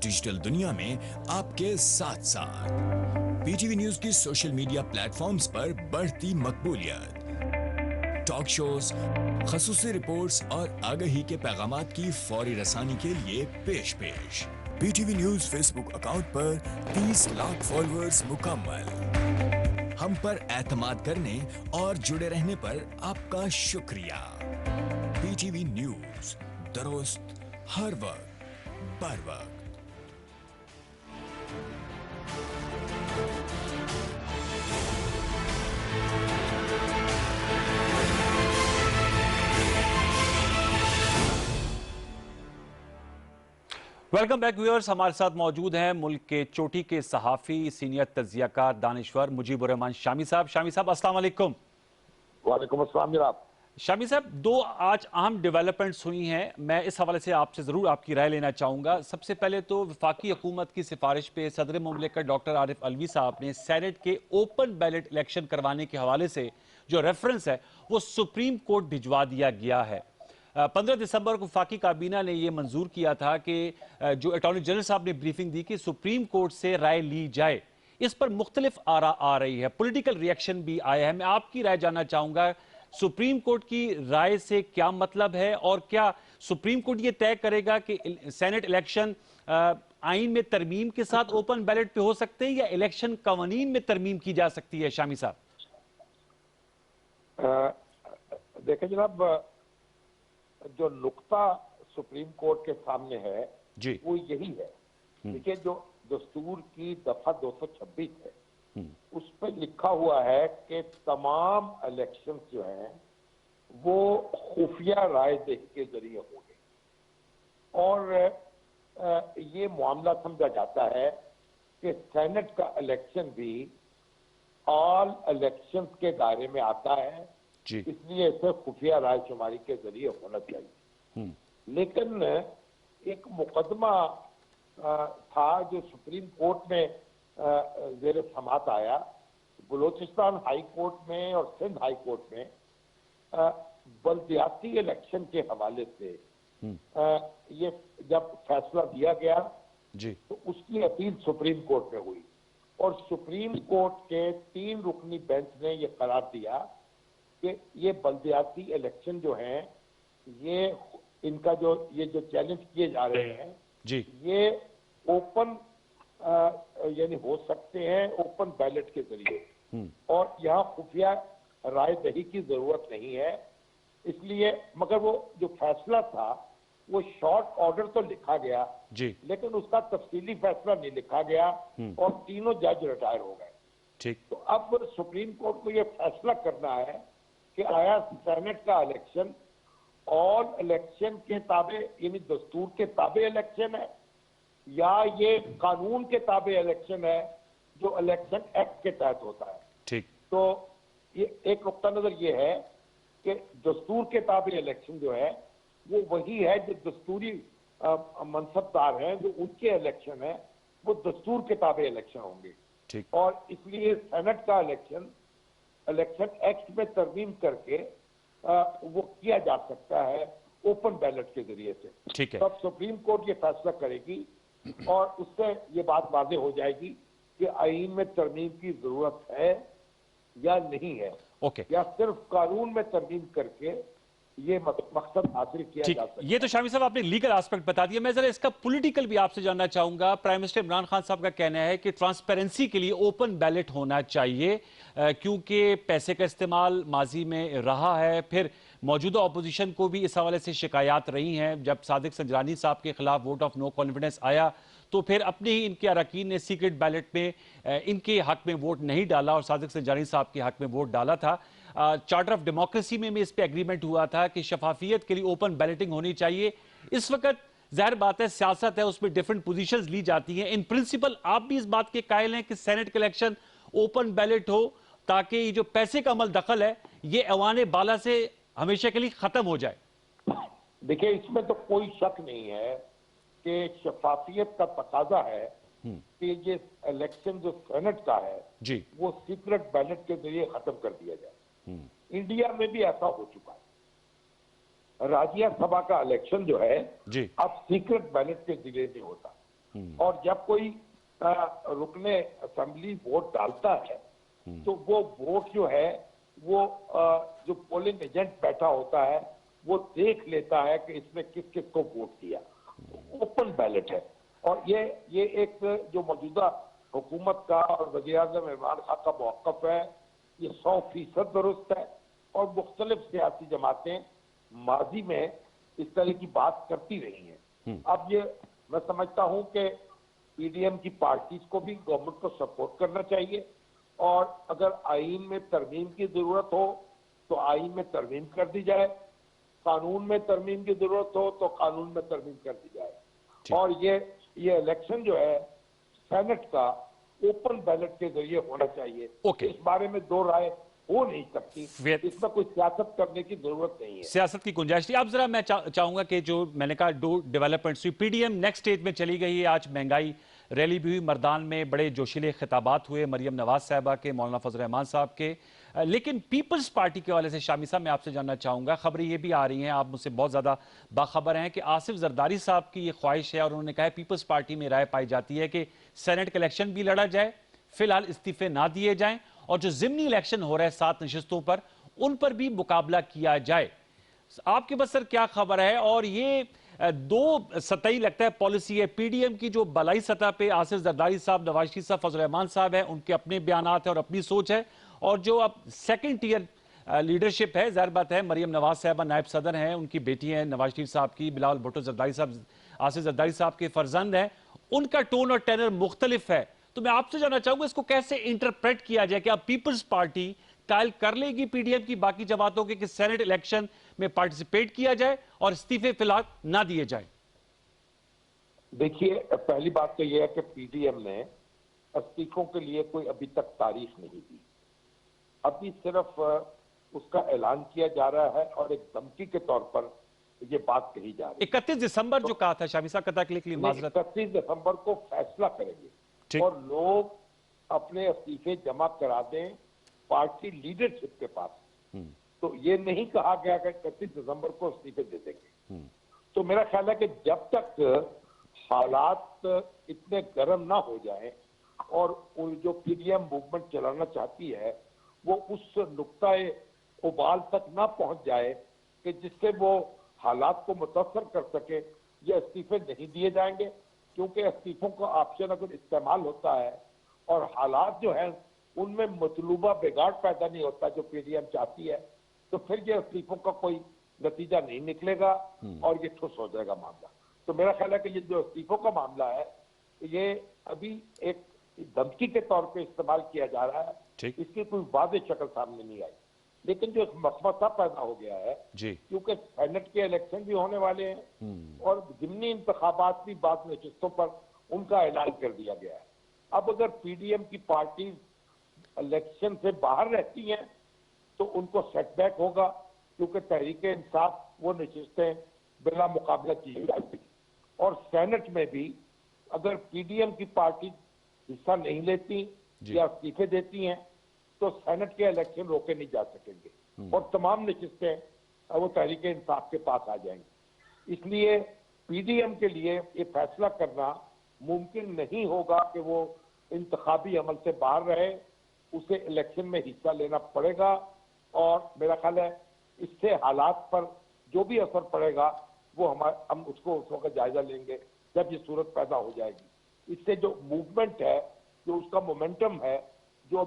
ڈیجیٹل دنیا میں آپ کے ساتھ ساتھ. پی ٹی وی نیوز کی سوشل میڈیا پلیٹ فارمز پر بڑھتی مقبولیت, ٹاک شوز, خصوصی رپورٹس اور آگہی کے پیغامات کی فوری رسانی کے لیے پیش. P T V news Facebook account پر 30 لاکھ فالوورز مکمل. ہم پر اعتماد کرنے اور جڑے رہنے پر آپ کا شکریہ. پی ٹی وی نیوز, درست ہر وقت بر وقت. ویلکم بیک ویورز, ہمارے ساتھ موجود ہیں ملک کے چوٹی کے صحافی, سینئر تجزیہ کار, دانشور مجیب الرحمان شامی صاحب. شامی صاحب السلام علیکم. وعلیکم السلام جناب. شامی صاحب, 2 آج اہم ڈیولپمنٹس ہوئی ہیں, میں اس حوالے سے آپ سے ضرور آپ کی رائے لینا چاہوں گا. سب سے پہلے تو وفاقی حکومت کی سفارش پہ صدر مملکت ڈاکٹر عارف الوی صاحب نے سینٹ کے اوپن بیلٹ الیکشن کروانے کے حوالے سے جو ریفرنس ہے وہ سپریم کورٹ بھجوا دیا گیا ہے. 15 دسمبر کو وفاقی کابینہ نے یہ منظور کیا تھا کہ جو اٹارنی جنرل صاحب نے بریفنگ دی کہ سپریم کورٹ سے رائے لی جائے. اس پر مختلف آراء آ رہی ہے, پولیٹیکل ریئیکشن بھی آیا ہے. میں آپ کی رائے جاننا چاہوں گا, سپریم کورٹ کی رائے سے کیا مطلب ہے, اور کیا سپریم کورٹ یہ طے کرے گا کہ سینٹ الیکشن آئین میں ترمیم کے ساتھ اوپن بیلٹ پہ ہو سکتے ہیں یا الیکشن قوانین میں ترمیم کی جا سکتی ہے؟ شامی صاحب دیکھیں جناب, جو نقطہ سپریم کورٹ کے سامنے ہے وہ یہی ہے. دیکھیں, جو دستور کی دفعہ 226 ہے اس پہ لکھا ہوا ہے کہ تمام الیکشنز جو ہیں وہ خفیہ رائے دہی کے ذریعے ہوں گے, اور یہ معاملہ سمجھا جاتا ہے کہ سینٹ کا الیکشن بھی آل الیکشنز کے دائرے میں آتا ہے, اس لیے اسے خفیہ رائے شماری کے ذریعے ہونا چاہیے. لیکن ایک مقدمہ تھا جو سپریم کورٹ میں زیر سماعت آیا, بلوچستان ہائی کورٹ میں اور سندھ ہائی کورٹ میں بلدیاتی الیکشن کے حوالے سے یہ جب فیصلہ دیا گیا تو اس کی اپیل سپریم کورٹ میں ہوئی, اور سپریم کورٹ کے 3 رکنی بینچ نے یہ قرار دیا کہ یہ بلدیاتی الیکشن جو ہیں یہ ان کا جو چیلنج کیے جا رہے ہیں یہ اوپن یعنی ہو سکتے ہیں اوپن بیلٹ کے ذریعے، اور یہاں خفیہ رائے دہی کی ضرورت نہیں ہے. اس لیے مگر وہ جو فیصلہ تھا وہ شارٹ آرڈر تو لکھا گیا جی لیکن اس کا تفصیلی فیصلہ نہیں لکھا گیا اور تینوں جج ریٹائر ہو گئے. ٹھیک. تو اب سپریم کورٹ کو یہ فیصلہ کرنا ہے کہ آیا سینٹ کا الیکشن آل الیکشن کے تابع یعنی دستور کے تابع الیکشن ہے یا یہ قانون کے تابع الیکشن ہے جو الیکشن ایکٹ کے تحت ہوتا ہے. ٹھیک. تو یہ ایک نقطہ نظر یہ ہے کہ دستور کے تابع الیکشن جو ہے وہ وہی ہے جو دستوری منصب دار ہیں جو ان کے الیکشن ہیں وہ دستور کے تابع الیکشن ہوں گے. ٹھیک. اور اس لیے سینٹ کا الیکشن ایکٹ میں ترمیم کر کے وہ کیا جا سکتا ہے اوپن بیلٹ کے ذریعے سے. ٹھیک ہے. تب سپریم کورٹ یہ فیصلہ کرے گی اور اس سے یہ بات واضح ہو جائے گی کہ آئین میں ترمیم کی ضرورت ہے یا نہیں ہے اوکے. یا صرف قانون میں ترمیم کر کے یہ مقصد حاصل کیا ٹھیک. جا سکتا ہے. یہ تو شامی صاحب آپ نے لیگل آسپیکٹ بتا دیا. میں ذرا اس کا پولیٹیکل بھی آپ سے جاننا چاہوں گا. پرائم منسٹر عمران خان صاحب کا کہنا ہے کہ ٹرانسپیرنسی کے لیے اوپن بیلٹ ہونا چاہیے کیونکہ پیسے کا استعمال ماضی میں رہا ہے. پھر موجودہ اپوزیشن کو بھی اس حوالے سے شکایات رہی ہیں. جب صادق سنجرانی صاحب کے خلاف ووٹ آف نو کانفیڈنس آیا تو پھر اپنے ہی ان کے اراکین نے سیکرٹ بیلٹ میں ان کے حق میں ووٹ نہیں ڈالا اور صادق سنجرانی صاحب کے حق میں ووٹ ڈالا تھا. چارٹر آف ڈیموکریسی میں اس پہ ایگریمنٹ ہوا تھا کہ شفافیت کے لیے اوپن بیلٹنگ ہونی چاہیے. اس وقت ظاہر بات ہے سیاست ہے اس میں ڈیفرنٹ پوزیشنز لی جاتی ہیں. ان پرنسپل آپ بھی اس بات کے قائل ہیں کہ سینٹ کے الیکشن اوپن بیلٹ ہو تاکہ یہ جو پیسے کا عمل دخل ہے یہ ایوان بالا سے ہمیشہ کے لیے ختم ہو جائے؟ دیکھیں اس میں تو کوئی شک نہیں ہے کہ شفافیت کا تقاضا ہے کہ یہ الیکشن جو سینٹ کا ہے جی وہ سیکرٹ بیلٹ کے ذریعے ختم کر دیا جائے. انڈیا میں بھی ایسا ہو چکا ہے. راجیہ سبھا کا الیکشن جو ہے جی اب سیکرٹ بیلٹ کے ذریعے سے ہوتا ہے اور جب کوئی رکن اسمبلی ووٹ ڈالتا ہے تو وہ ووٹ جو ہے وہ جو پولنگ ایجنٹ بیٹھا ہوتا ہے وہ دیکھ لیتا ہے کہ اس نے کس کس کو ووٹ دیا. اوپن بیلٹ ہے اور یہ ایک جو موجودہ حکومت کا اور وزیر اعظم عمران خان کا موقف ہے یہ 100% درست ہے. اور مختلف سیاسی جماعتیں ماضی میں اس طرح کی بات کرتی رہی ہیں. اب یہ میں سمجھتا ہوں کہ پی ڈی ایم کی پارٹیز کو بھی گورنمنٹ کو سپورٹ کرنا چاہیے اور اگر آئین میں ترمیم کی ضرورت ہو تو آئین میں ترمیم کر دی جائے, قانون میں ترمیم کی ضرورت ہو تو قانون میں ترمیم کر دی جائے. اور یہ الیکشن جو ہے سینٹ کا اوپن بیلٹ کے ذریعے ہونا چاہیے. اس بارے میں دو رائے ہو نہیں سکتی, اس میں کوئی سیاست کرنے کی ضرورت نہیں ہے. سیاست کی گنجائش نہیں. اب ذرا میں چاہوں گا کہ جو میں نے کہا دو ڈیولپمنٹس ہوئی. P D M next stage میں چلی گئی ہے. آج مہنگائی ریلی بھی ہوئی, مردان میں بڑے جوشیلے خطابات ہوئے مریم نواز صاحبہ کے, مولانا فضل الرحمان صاحب کے. لیکن پیپلز پارٹی کے حوالے سے شامی صاحب میں آپ سے جاننا چاہوں گا, خبریں یہ بھی آ رہی ہیں, آپ مجھ سے بہت زیادہ باخبر ہیں کہ آصف زرداری صاحب کی یہ خواہش ہے اور انہوں نے کہا ہے پیپلز پارٹی میں رائے پائی جاتی ہے کہ سینٹ کا الیکشن بھی لڑا جائے, فی الحال استعفے نہ دیے جائیں اور جو ضمنی الیکشن ہو رہا ہے 7 نشستوں پر ان پر بھی مقابلہ کیا جائے. آپ کے بسر کیا خبر ہے؟ اور یہ دو سطحی لگتا ہے پالیسی ہے پی ڈی ایم کی, جو بالائی سطح پہ آصف زرداری صاحب, نواز شریف صاحب, فضل الرحمان صاحب ہیں, ان کے اپنے بیانات ہیں اور اپنی سوچ ہے, اور جو اب سیکنڈ ٹیئر لیڈرشپ ہے, ظاہر بات ہے مریم نواز صاحبہ نائب صدر ہیں, ان کی بیٹی ہیں نواز شریف صاحب کی, بلاول بھٹو زرداری صاحب آصف زرداری صاحب کے فرزند ہیں, ان کا ٹون اور ٹینر مختلف ہے. تو میں آپ سے جاننا چاہوں گا اس کو کیسے انٹرپریٹ کیا جائے کہ اب پیپلز پارٹی قائل کر لے گی پی ڈی ایم کی باقی جماعتوں کے کہ سینٹ الیکشن میں پارٹیسپیٹ کیا جائے اور استعفے فی الحال نہ دیے جائیں؟ دیکھیے پہلی بات تو یہ ہے کہ پی ڈی ایم نے استعفوں کے لیے کوئی ابھی تک تاریخ نہیں دی. ابھی صرف اس کا اعلان کیا جا رہا ہے اور ایک دھمکی کے طور پر یہ بات کہی جا رہی ہے. 31 دسمبر جو کہا تھا شامی صاحب, قطع کے لیے معذرت, 31 دسمبر کو فیصلہ کریں گے اور لوگ اپنے استعفے جمع کرا دیں پارٹی لیڈرشپ کے پاس. تو یہ نہیں کہا گیا کہ 31 دسمبر کو استعفے دے دیں گے. تو میرا خیال ہے کہ جب تک حالات اتنے گرم نہ ہو جائیں اور جو پی ڈی ایم موومنٹ چلانا چاہتی ہے وہ اس نقطۂ ابال تک نہ پہنچ جائے کہ جس سے وہ حالات کو متاثر کر سکے, یہ استعفے نہیں دیے جائیں گے. क्योंकि इस्तीफों का ऑप्शन अगर इस्तेमाल होता है और हालात जो है उनमें मतलूबा बिगाड़ पैदा नहीं होता जो पीडीएम चाहती है, तो फिर ये इस्तीफों का कोई नतीजा नहीं निकलेगा और ये ठुस हो जाएगा मामला। तो मेरा ख्याल है कि ये जो इस्तीफों का मामला है ये अभी एक धमकी के तौर पे इस्तेमाल किया जा रहा है, इसकी कोई वाज़ेह शक्ल सामने नहीं आई। लेकिन जो मसला पैदा हो गया है क्योंकि सेनेट के इलेक्शन भी होने वाले हैं और ज़िमनी इंतखाबात भी बाद नशिस्तों पर उनका ऐलान कर दिया गया है। अब अगर पीडीएम की पार्टी इलेक्शन से बाहर रहती हैं तो उनको सेटबैक होगा, क्योंकि तहरीक इंसाफ वो नशिस्तें बिला मुकाबला की जाएगी। और सेनेट में भी अगर पीडीएम की पार्टी हिस्सा नहीं लेती या इस्तीफे देती हैं तो सेनेट के इलेक्शन रोके नहीं जा सकेंगे और तमाम नशिस्तें वो तहरीक इंसाफ के पास आ जाएंगी। इसलिए पीडीएम के लिए ये फैसला करना मुमकिन नहीं होगा कि वो इंतखाबी अमल से बाहर रहे, उसे इलेक्शन में हिस्सा लेना पड़ेगा। और मेरा ख्याल है इससे हालात पर जो भी असर पड़ेगा वो हम उसको उस वक्त जायजा लेंगे जब ये सूरत पैदा हो जाएगी। इससे जो मूवमेंट है, जो उसका मोमेंटम है, जो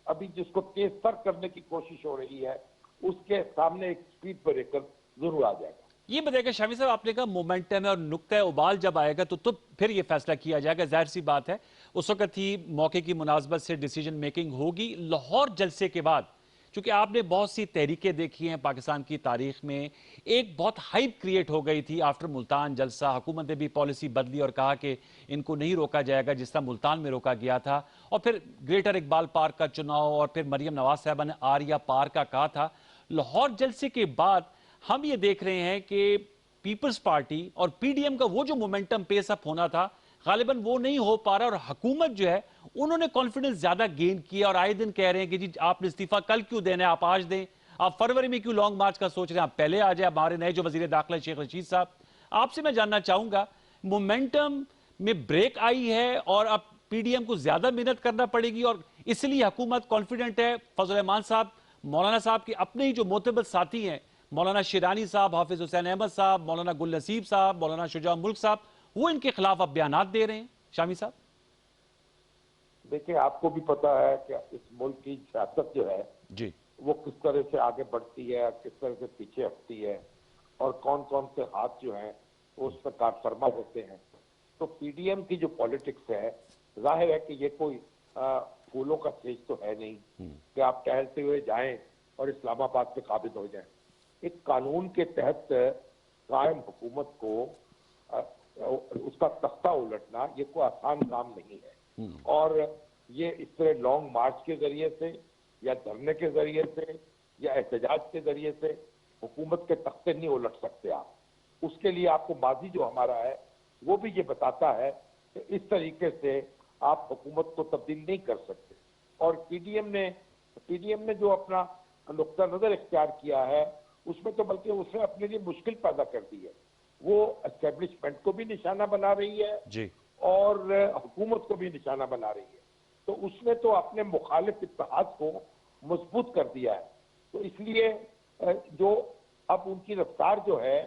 अभी जिसको तेज तर करने की कोशिश हो रही है, उसके सामने एक स्पीड ब्रेकर जरूर आ जाएगा। ये बताइएगा शामी साहब, आपने कहा मोमेंटम है और नुक्ता उबाल जब आएगा तो फिर ये फैसला किया जाएगा। जाहिर सी बात है उस वक्त ही मौके की मुनासबत से डिसीजन मेकिंग होगी। लाहौर जलसे के बाद क्योंकि आपने बहुत सी तहरीकें देखी हैं पाकिस्तान की तारीख में, एक बहुत हाइप क्रिएट हो गई थी आफ्टर मुल्तान जलसा। हुकूमत ने भी पॉलिसी बदली और कहा कि इनको नहीं रोका जाएगा जिस तरह मुल्तान में रोका गया था। और फिर ग्रेटर इकबाल पार्क का चुनाव और फिर मरियम नवाज साहबा ने आर्या पार्क का कहा था। लाहौर जलसे के बाद हम ये देख रहे हैं कि पीपल्स पार्टी और पीडीएम का वो जो मोमेंटम पेस अप होना था गालिबन वो नहीं हो पा रहा और हुकूमत जो है उन्होंने कॉन्फिडेंस ज्यादा गेन किया और आए दिन कह रहे हैं कि जी आपने इस्तीफा कल क्यों देना है, आप आज दें, आप फरवरी में क्यों लॉन्ग मार्च का सोच रहे हैं, आप पहले आ जाए। हमारे नए जो वजीर दाखिला शेख रशीद साहब, आपसे मैं जानना चाहूंगा मोमेंटम में ब्रेक आई है और अब पीडीएम को ज्यादा मेहनत करना पड़ेगी और इसलिए हुकूमत कॉन्फिडेंट है। फजल रहमान साहब, मौलाना साहब के अपने ही जो मोतबर साथी हैं, मौलाना शिरानी साहब, हाफिज हुसैन अहमद साहब, मौलाना गुल नसीब साहब, मौलाना शुजा मुल्क साहब, वो इनके खिलाफ अब बयानात दे रहे हैं। शामी साहब देखिए, आपको भी पता है कि इस मुल्क की सियासत जो है जी वो किस तरह से आगे बढ़ती है, किस तरह से पीछे हटती है और कौन कौन से हाथ जो हैं वो उस पर कारफरमा होते हैं। तो पीडीएम की जो पॉलिटिक्स है, जाहिर है कि ये कोई फूलों का सेज तो है नहीं कि आप टहलते हुए जाएं और इस्लामाबाद पे काबिज हो जाएं। एक कानून के तहत कायम हुकूमत को उसका तख्ता उलटना ये कोई आसान काम नहीं है और ये इस तरह लॉन्ग मार्च के जरिए से या धरने के जरिए से या एहतजाज के जरिए से हुकूमत के तख्ते नहीं उलट सकते आप। उसके लिए आपको माजी जो हमारा है वो भी ये बताता है कि इस तरीके से आप हुकूमत को तब्दील नहीं कर सकते। और पीडीएम ने जो अपना नुक्ता नजर इख्तियार किया है उसमें तो बल्कि उसने अपने लिए मुश्किल पैदा कर दी है। वो एस्टेब्लिशमेंट को भी निशाना बना रही है जी और हुकूमत को भी निशाना बना रही है। तो उसने तो अपने मुखालिफ इत्तेहाद को मजबूत कर दिया है। तो इसलिए जो अब उनकी रफ्तार जो है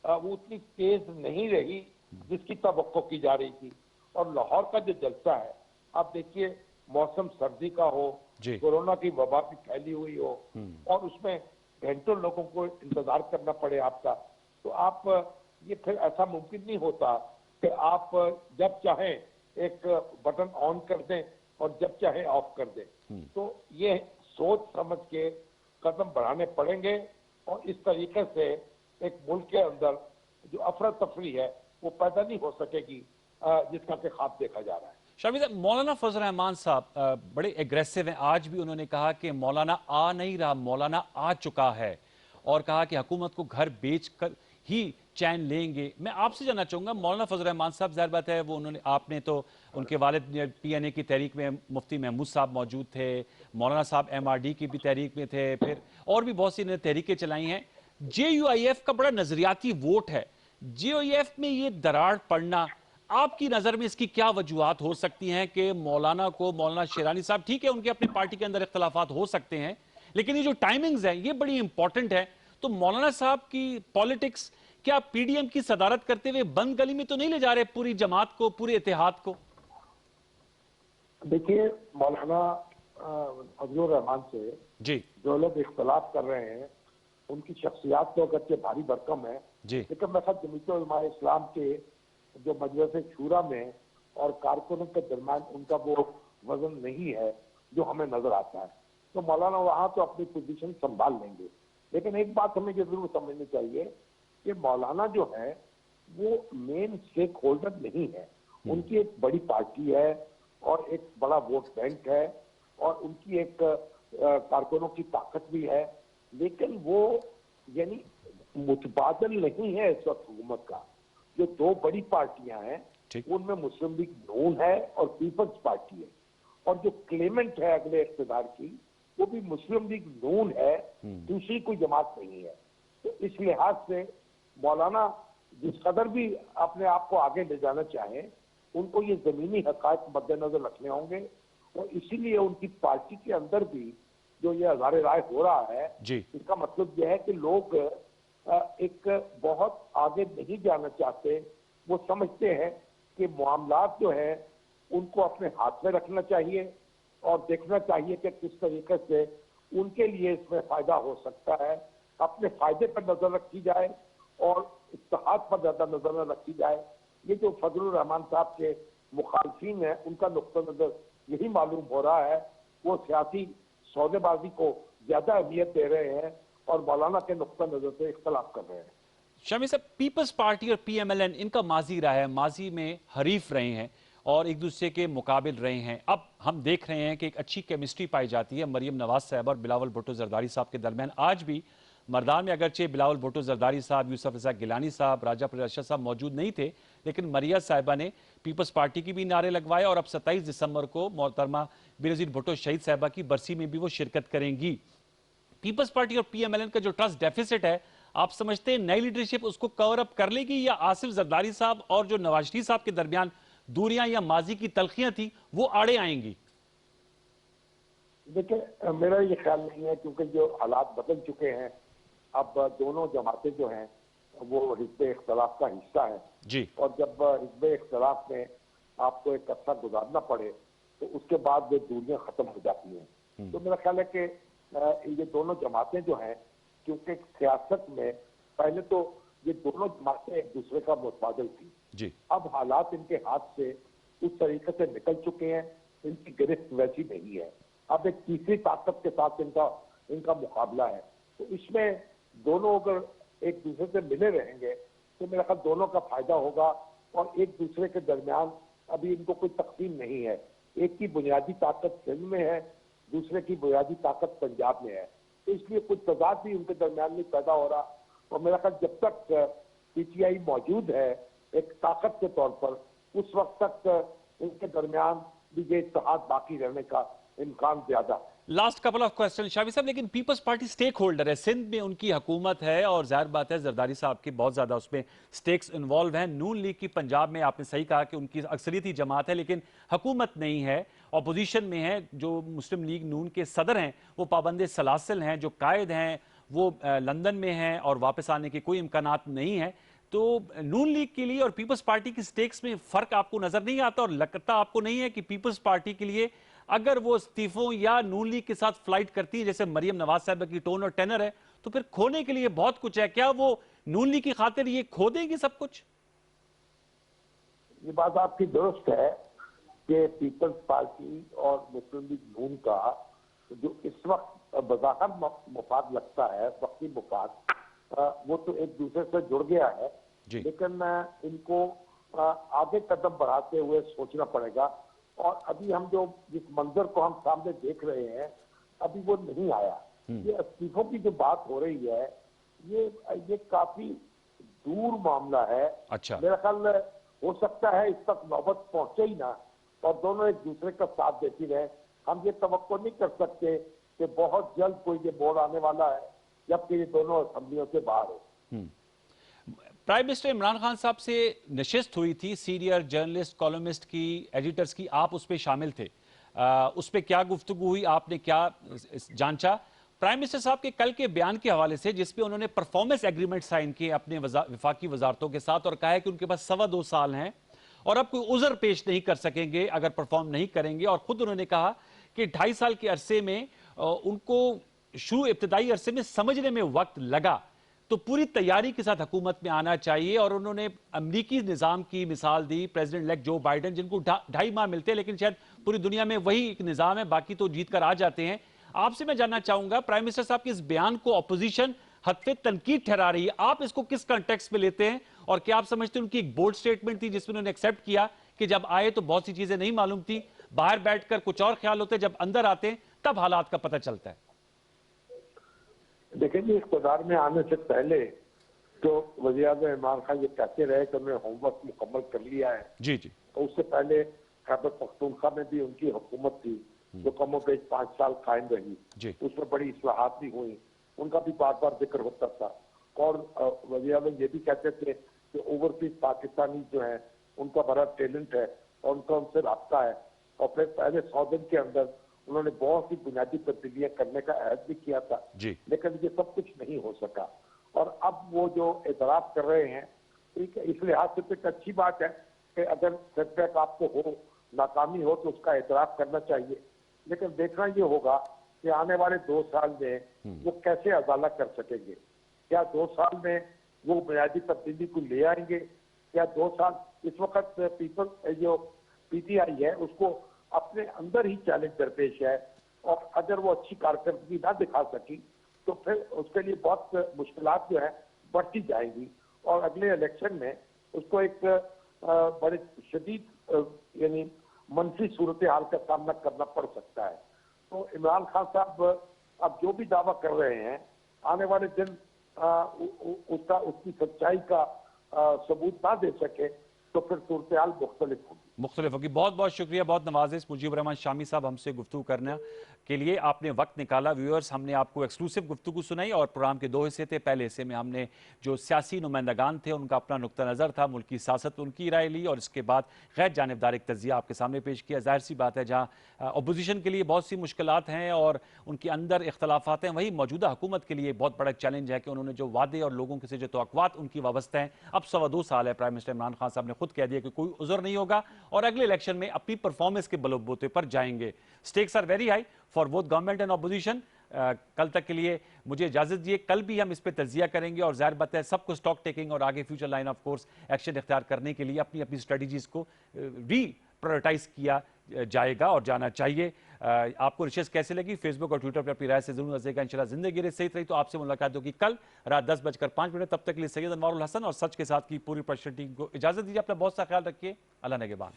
वो उतनी तेज नहीं रही जिसकी तवक्को की जा रही थी। और लाहौर का जो जलसा है, आप देखिए, मौसम सर्दी का हो, कोरोना की वबा भी फैली हुई हो और उसमें घंटों लोगों को इंतजार करना पड़े आपका, तो आप ये फिर ऐसा मुमकिन नहीं होता कि आप जब चाहें एक बटन ऑन कर दें और जब चाहें ऑफ कर दें। तो ये सोच समझ के कदम बढ़ाने पड़ेंगे और इस तरीके से एक मुल्क के अंदर जो अफरा तफरी है वो पैदा नहीं हो सकेगी जिसका कि ख्वाब देखा जा रहा है। शामी साहब, मौलाना फजल रहमान साहब बड़े एग्रेसिव हैं। आज भी उन्होंने कहा कि मौलाना आ नहीं रहा, मौलाना आ चुका है और कहा कि हुकूमत को घर बेच कर ही चैन लेंगे। मैं आपसे जानना चाहूंगा, मौलाना फजल रहमान साहब, जाहिर बात है वो उन्होंने, आपने तो उनके वालिद पीएनए की तहरीक में मुफ्ती महमूद साहब मौजूद थे, मौलाना साहब एमआरडी की भी तहरीक में थे, फिर और भी बहुत सी तहरीकें चलाई हैं। जेयूआईएफ का बड़ा नजरियाती वोट है, जेयूआईएफ में ये दरार पड़ना आपकी नजर में इसकी क्या वजूहात हो सकती हैं कि मौलाना को, मौलाना शेरानी साहब ठीक है उनके अपनी पार्टी के अंदर इख्तलाफात हो सकते हैं लेकिन ये जो टाइमिंग्स हैं ये बड़ी इंपॉर्टेंट है। तो मौलाना साहब की पॉलिटिक्स क्या पीडीएम की सदारत करते हुए बंद गली में तो नहीं ले जा रहे पूरी जमात को, पूरे इत्तेहाद को? देखिए, मौलाना फजलुर रहमान से जी जो लोग इख्तलाफ कर रहे हैं, उनकी शख्सियात तो अगरचे भारी भरकम है, जी लेकिन मैं जमीयत उलमा इस्लाम के जो मजलिस शूरा में और कारकुनों के दरमियान उनका वो वजन नहीं है जो हमें नजर आता है। तो मौलाना वहां तो अपनी पोजीशन संभाल लेंगे, लेकिन एक बात हमें ये जरूर समझनी चाहिए कि मौलाना जो है वो मेन स्टेक होल्डर नहीं है। उनकी एक बड़ी पार्टी है और एक बड़ा वोट बैंक है और उनकी एक कारकुनों की ताकत भी है, लेकिन वो यानी मुतबादल नहीं है इस वक्त हुकूमत का। जो दो बड़ी पार्टियां हैं उनमें मुस्लिम लीग नून है और पीपल्स पार्टी है, और जो क्लेमेंट है अगले इख्तिदार की वो भी मुस्लिम लीग नून है, दूसरी कोई जमात नहीं है। तो इस लिहाज से मौलाना जिस कदर भी अपने आप को आगे ले जाना चाहें, उनको ये जमीनी हकायक मद्देनजर रखने होंगे, और इसीलिए उनकी पार्टी के अंदर भी जो ये हज़ारे राय हो रहा है इसका मतलब यह है कि लोग एक बहुत आगे नहीं जाना चाहते। वो समझते हैं कि मामलात जो है उनको अपने हाथ में रखना चाहिए और देखना चाहिए कि किस तरीके से उनके लिए इसमें फायदा हो सकता है। अपने फायदे पर नजर रखी जाए और इत्तेहाद पर ज्यादा नजर न रखी जाए। ये जो फजलुर रहमान साहब के मुखालफिन है उनका नुक्ता नजर यही मालूम हो रहा है, वो सियासी सौदेबाजी को ज्यादा अहमियत दे रहे हैं और मौलाना के नुक्ता नजर से इख्तलाफ कर रहे हैं। शामी साहब, पीपल्स पार्टी और पीएमएलएन इनका माजी रहा है, माजी में हरीफ रहे हैं और एक दूसरे के मुकाबिल रहे हैं। अब हम देख रहे हैं कि एक अच्छी केमिस्ट्री पाई जाती है मरियम नवाज साहब और बिलावल भुट्टो जरदारी साहब के दरमियान। आज भी मर्दान में अगरचे बिलावल भुट्टो जरदारी साहब, यूसुफ रजा गिलानी साहब, राजा प्रशाह साहब मौजूद नहीं थे, लेकिन मरिया साहिबा ने पीपल्स पार्टी की भी नारे लगवाए और अब 27 दिसंबर को मोहतरमा बेनज़ीर भुट्टो शहीद साहिबा की बरसी में भी वो शिरकत करेंगी। पीपल्स पार्टी और पीएमएलएन का जो ट्रस्ट डेफिसिट है, आप समझते हैं नई लीडरशिप उसको कवर अप कर लेगी, या आसिफ जरदारी साहब और जो नवाज शरीफ साहब के दरमियान दूरियां या माजी की तलखियां थी वो आड़े आएंगी? देखिए, मेरा ये ख्याल नहीं है, क्योंकि जो हालात बदल चुके हैं, अब दोनों जमातें जो हैं वो हिज़्ब इख्तिलाफ का हिस्सा है जी, और जब हिज़्ब इख्तिलाफ में आपको एक अरसा गुजारना पड़े तो उसके बाद वो दूरियां खत्म हो जाती हैं। तो मेरा ख्याल है कि ये दोनों जमातें जो हैं, क्योंकि सियासत में पहले तो ये दोनों जमातें एक दूसरे का मुतबादिल थी जी, अब हालात इनके हाथ से उस तरीके से निकल चुके हैं, इनकी गिरफ्त वैसी नहीं है। अब एक तीसरी ताकत के साथ इनका मुकाबला है। तो इसमें दोनों अगर एक दूसरे से मिले रहेंगे तो मेरा ख्याल दोनों का फायदा होगा, और एक दूसरे के दरमियान अभी इनको कोई तकसीम नहीं है। एक की बुनियादी ताकत सिंध में है, दूसरे की बुनियादी ताकत पंजाब में है, तो इसलिए कुछ तजाद भी उनके दरमियान नहीं पैदा हो रहा। और मेरा ख्याल जब तक पीटीआई मौजूद है एक ताकत के तौर पर, उस वक्त तक इनके दरमियान भी ये इत्तेहाद बाकी रहने का इम्कान ज्यादा। Last couple of question Shafi साहब, लेकिन पीपल्स पार्टी स्टेक होल्डर है, सिंध में उनकी हुकूमत है और जाहिर बात है जरदारी साहब की बहुत ज्यादा उसमें स्टेक्स इन्वॉल्व हैं। नून लीग की पंजाब में आपने सही कहा कि उनकी अक्सरियती जमात है लेकिन हुकूमत नहीं है, अपोजिशन में है। जो मुस्लिम लीग नून के सदर हैं वो पाबंद सलासिल हैं, जो कायद हैं वो लंदन में हैं और वापस आने के कोई इम्कानात नहीं है। तो नून लीग के लिए और पीपल्स पार्टी की स्टेक्स में फर्क आपको नजर नहीं आता, और लगता आपको नहीं है कि पीपल्स पार्टी के लिए अगर वो इस्तीफों या नून लीग के साथ फ्लाइट करती है जैसे मरियम नवाज साहब की टोन और टेनर है, तो फिर खोने के लिए बहुत कुछ है? क्या वो नून लीग की खातिर ये खो देगी सब कुछ? ये बात आपकी दुरुस्त है कि पीपल्स पार्टी और मुस्लिम लीग नून का जो इस वक्त बज़ाहिर मुफाद लगता है, वक्ती मुफाद, वो तो एक दूसरे से जुड़ गया है, लेकिन इनको आगे कदम बढ़ाते हुए सोचना पड़ेगा। और अभी हम जो जिस मंजर को हम सामने देख रहे हैं अभी वो नहीं आया। ये इस्तीफों की जो बात हो रही है ये काफी दूर मामला है। अच्छा, मेरा ख्याल हो सकता है इस तक नौबत पहुंचे ही ना और दोनों एक दूसरे का साथ देती रहे। हम ये तवक्को नहीं कर सकते कि बहुत जल्द कोई ये मोड़ आने वाला है जबकि ये दोनों असेंबलियों से बाहर हो। प्राइम मिनिस्टर इमरान खान साहब से नशिस्त हुई थी सीनियर जर्नलिस्ट कॉलमिस्ट की, एडिटर्स की, आप उस पर शामिल थे। उस पर क्या गुफ्तगू हुई, आपने क्या जांचा प्राइम मिनिस्टर साहब के कल के बयान के हवाले से, जिसपे उन्होंने परफॉर्मेंस एग्रीमेंट साइन किए अपने वफाकी वजारतों के साथ और कहा है कि उनके पास 2.25 साल हैं और अब कोई उज़र पेश नहीं कर सकेंगे अगर परफॉर्म नहीं करेंगे। और खुद उन्होंने कहा कि 2.5 साल के अरसे में उनको इब्तदाई अरसे में समझने में वक्त लगा, तो पूरी तैयारी के साथ हुकूमत में आना चाहिए। और उन्होंने अमरीकी निज़ाम की मिसाल दी, प्रेसिडेंट इलेक्ट जो बाइडन, जिनको 2.5 माह मिलते हैं, लेकिन शायद पूरी दुनिया में वही एक निज़ाम है, बाकी तो जीत कर आ जाते हैं। आपसे मैं जानना चाहूंगा, प्राइम मिनिस्टर साहब के इस बयान को अपोजिशन हत्फे तनकीद ठहरा रही है, आप इसको किस कंटेक्स्ट में लेते हैं? और क्या आप समझते हैं उनकी एक बोल्ड स्टेटमेंट थी जिसमें उन्होंने एक्सेप्ट किया कि जब आए तो बहुत सी चीजें नहीं मालूम थी, बाहर बैठकर कुछ और ख्याल होते, जब अंदर आते हैं तब हालात का पता चलता है? देखिए, इख्तियार में आने से पहले तो वज़ीर-ए-आज़म इमरान खान ये कहते रहे कि हमने होमवर्क मुकम्मल कर लिया है। जी जी। तो उससे पहले खैबर पख्तूनख्वा में भी उनकी हुकूमत थी जो कमो बेश 5 साल कायम रही, उसमें बड़ी इस्लाहात भी हुई, उनका भी बार बार जिक्र होता था। और वज़ीर-ए-आज़म ये भी कहते थे कि ओवरसीज पाकिस्तानी जो है उनका बड़ा टैलेंट है और उनका उनसे राब्ता है। और फिर पहले 100 दिन के अंदर उन्होंने बहुत सी बुनियादी तब्दीलियां करने का अहद भी किया था, लेकिन ये सब कुछ नहीं हो सका। और अब वो जो एतराफ कर रहे हैं, ठीक है, इस लिहाज से तो एक अच्छी बात है कि अगर सेटबैक आपको हो, नाकामी हो, तो उसका एतराफ करना चाहिए। लेकिन देखना ये होगा कि आने वाले 2 साल में वो कैसे अदालत कर सकेंगे। क्या 2 साल में वो बुनियादी तब्दीली को ले आएंगे? क्या 2 साल, इस वक्त पीपल जो PTI है उसको अपने अंदर ही चैलेंज दरपेश है, और अगर वो अच्छी कारकर्दगी ना दिखा सकी तो फिर उसके लिए बहुत मुश्किलात जो है बढ़ती जाएंगी और अगले इलेक्शन में उसको एक बड़े शदीद यानी मनफी सूरत हाल का सामना करना पड़ सकता है। तो इमरान खान साहब अब जो भी दावा कर रहे हैं, आने वाले दिन उसकी सच्चाई का सबूत ना दे सके तो फिर सूरत हाल मुख्तलिफ होगी। बहुत बहुत शुक्रिया, बहुत नवाजिश मुजीब रहमान शामी साहब हमसे गुफ्तगू करने के लिए आपने वक्त निकाला। व्यूअर्स, हमने आपको एक्सक्लूसिव गुफ्तगू सुनाई और प्रोग्राम के 2 हिस्से थे। पहले हिस्से में हमने जो सियासी नुमाइंदगान थे उनका अपना नुक्ता नज़र था, मुल्क की सियासत उनकी राय ली और इसके बाद गैर जानिबदार एक तजिया आपके सामने पेश किया। जाहिर सी बात है, जहाँ अपोजिशन के लिए बहुत सी मुश्किलात हैं और उनके अंदर इख्तलाफात हैं, वही मौजूदा हुकूमत के लिए बहुत बड़ा चैलेंज है कि उन्होंने जो वादे और लोगों से जो तवक्कुआत उनकी वाबस्ता हैं, अब 2.25 साल है, प्राइम मिनिस्टर इमरान खान साहब ने खुद कह दिया कि कोई उज़र नहीं होगा और अगले इलेक्शन में अपनी परफॉर्मेंस के बलबूते पर जाएंगे। Stakes are very high for both government and opposition. कल तक के लिए मुझे इजाजत दिए, कल भी हम इस पर तजिया करेंगे और जाहिर बात है सबको स्टॉक टेकिंग और आगे future line of course action इख्तियार करने के लिए अपनी अपनी स्ट्रेटजीज को री प्रायोरिटाइज किया जाएगा और जाना चाहिए। आपको रिशेस कैसे लगी? फेसबुक और ट्विटर पर अपनी राय से जरूर नजरेगा। इंशाल्लाह जिंदगी रही सही रही तो आपसे मुलाकात होगी कल रात 10:05। तब तक के लिए सैयद अनवारुल हसन और सच के साथ की पूरी प्रोडक्शन टीम को इजाजत दीजिए। अपना बहुत सा ख्याल रखिए। अल्लाह नेगेबान।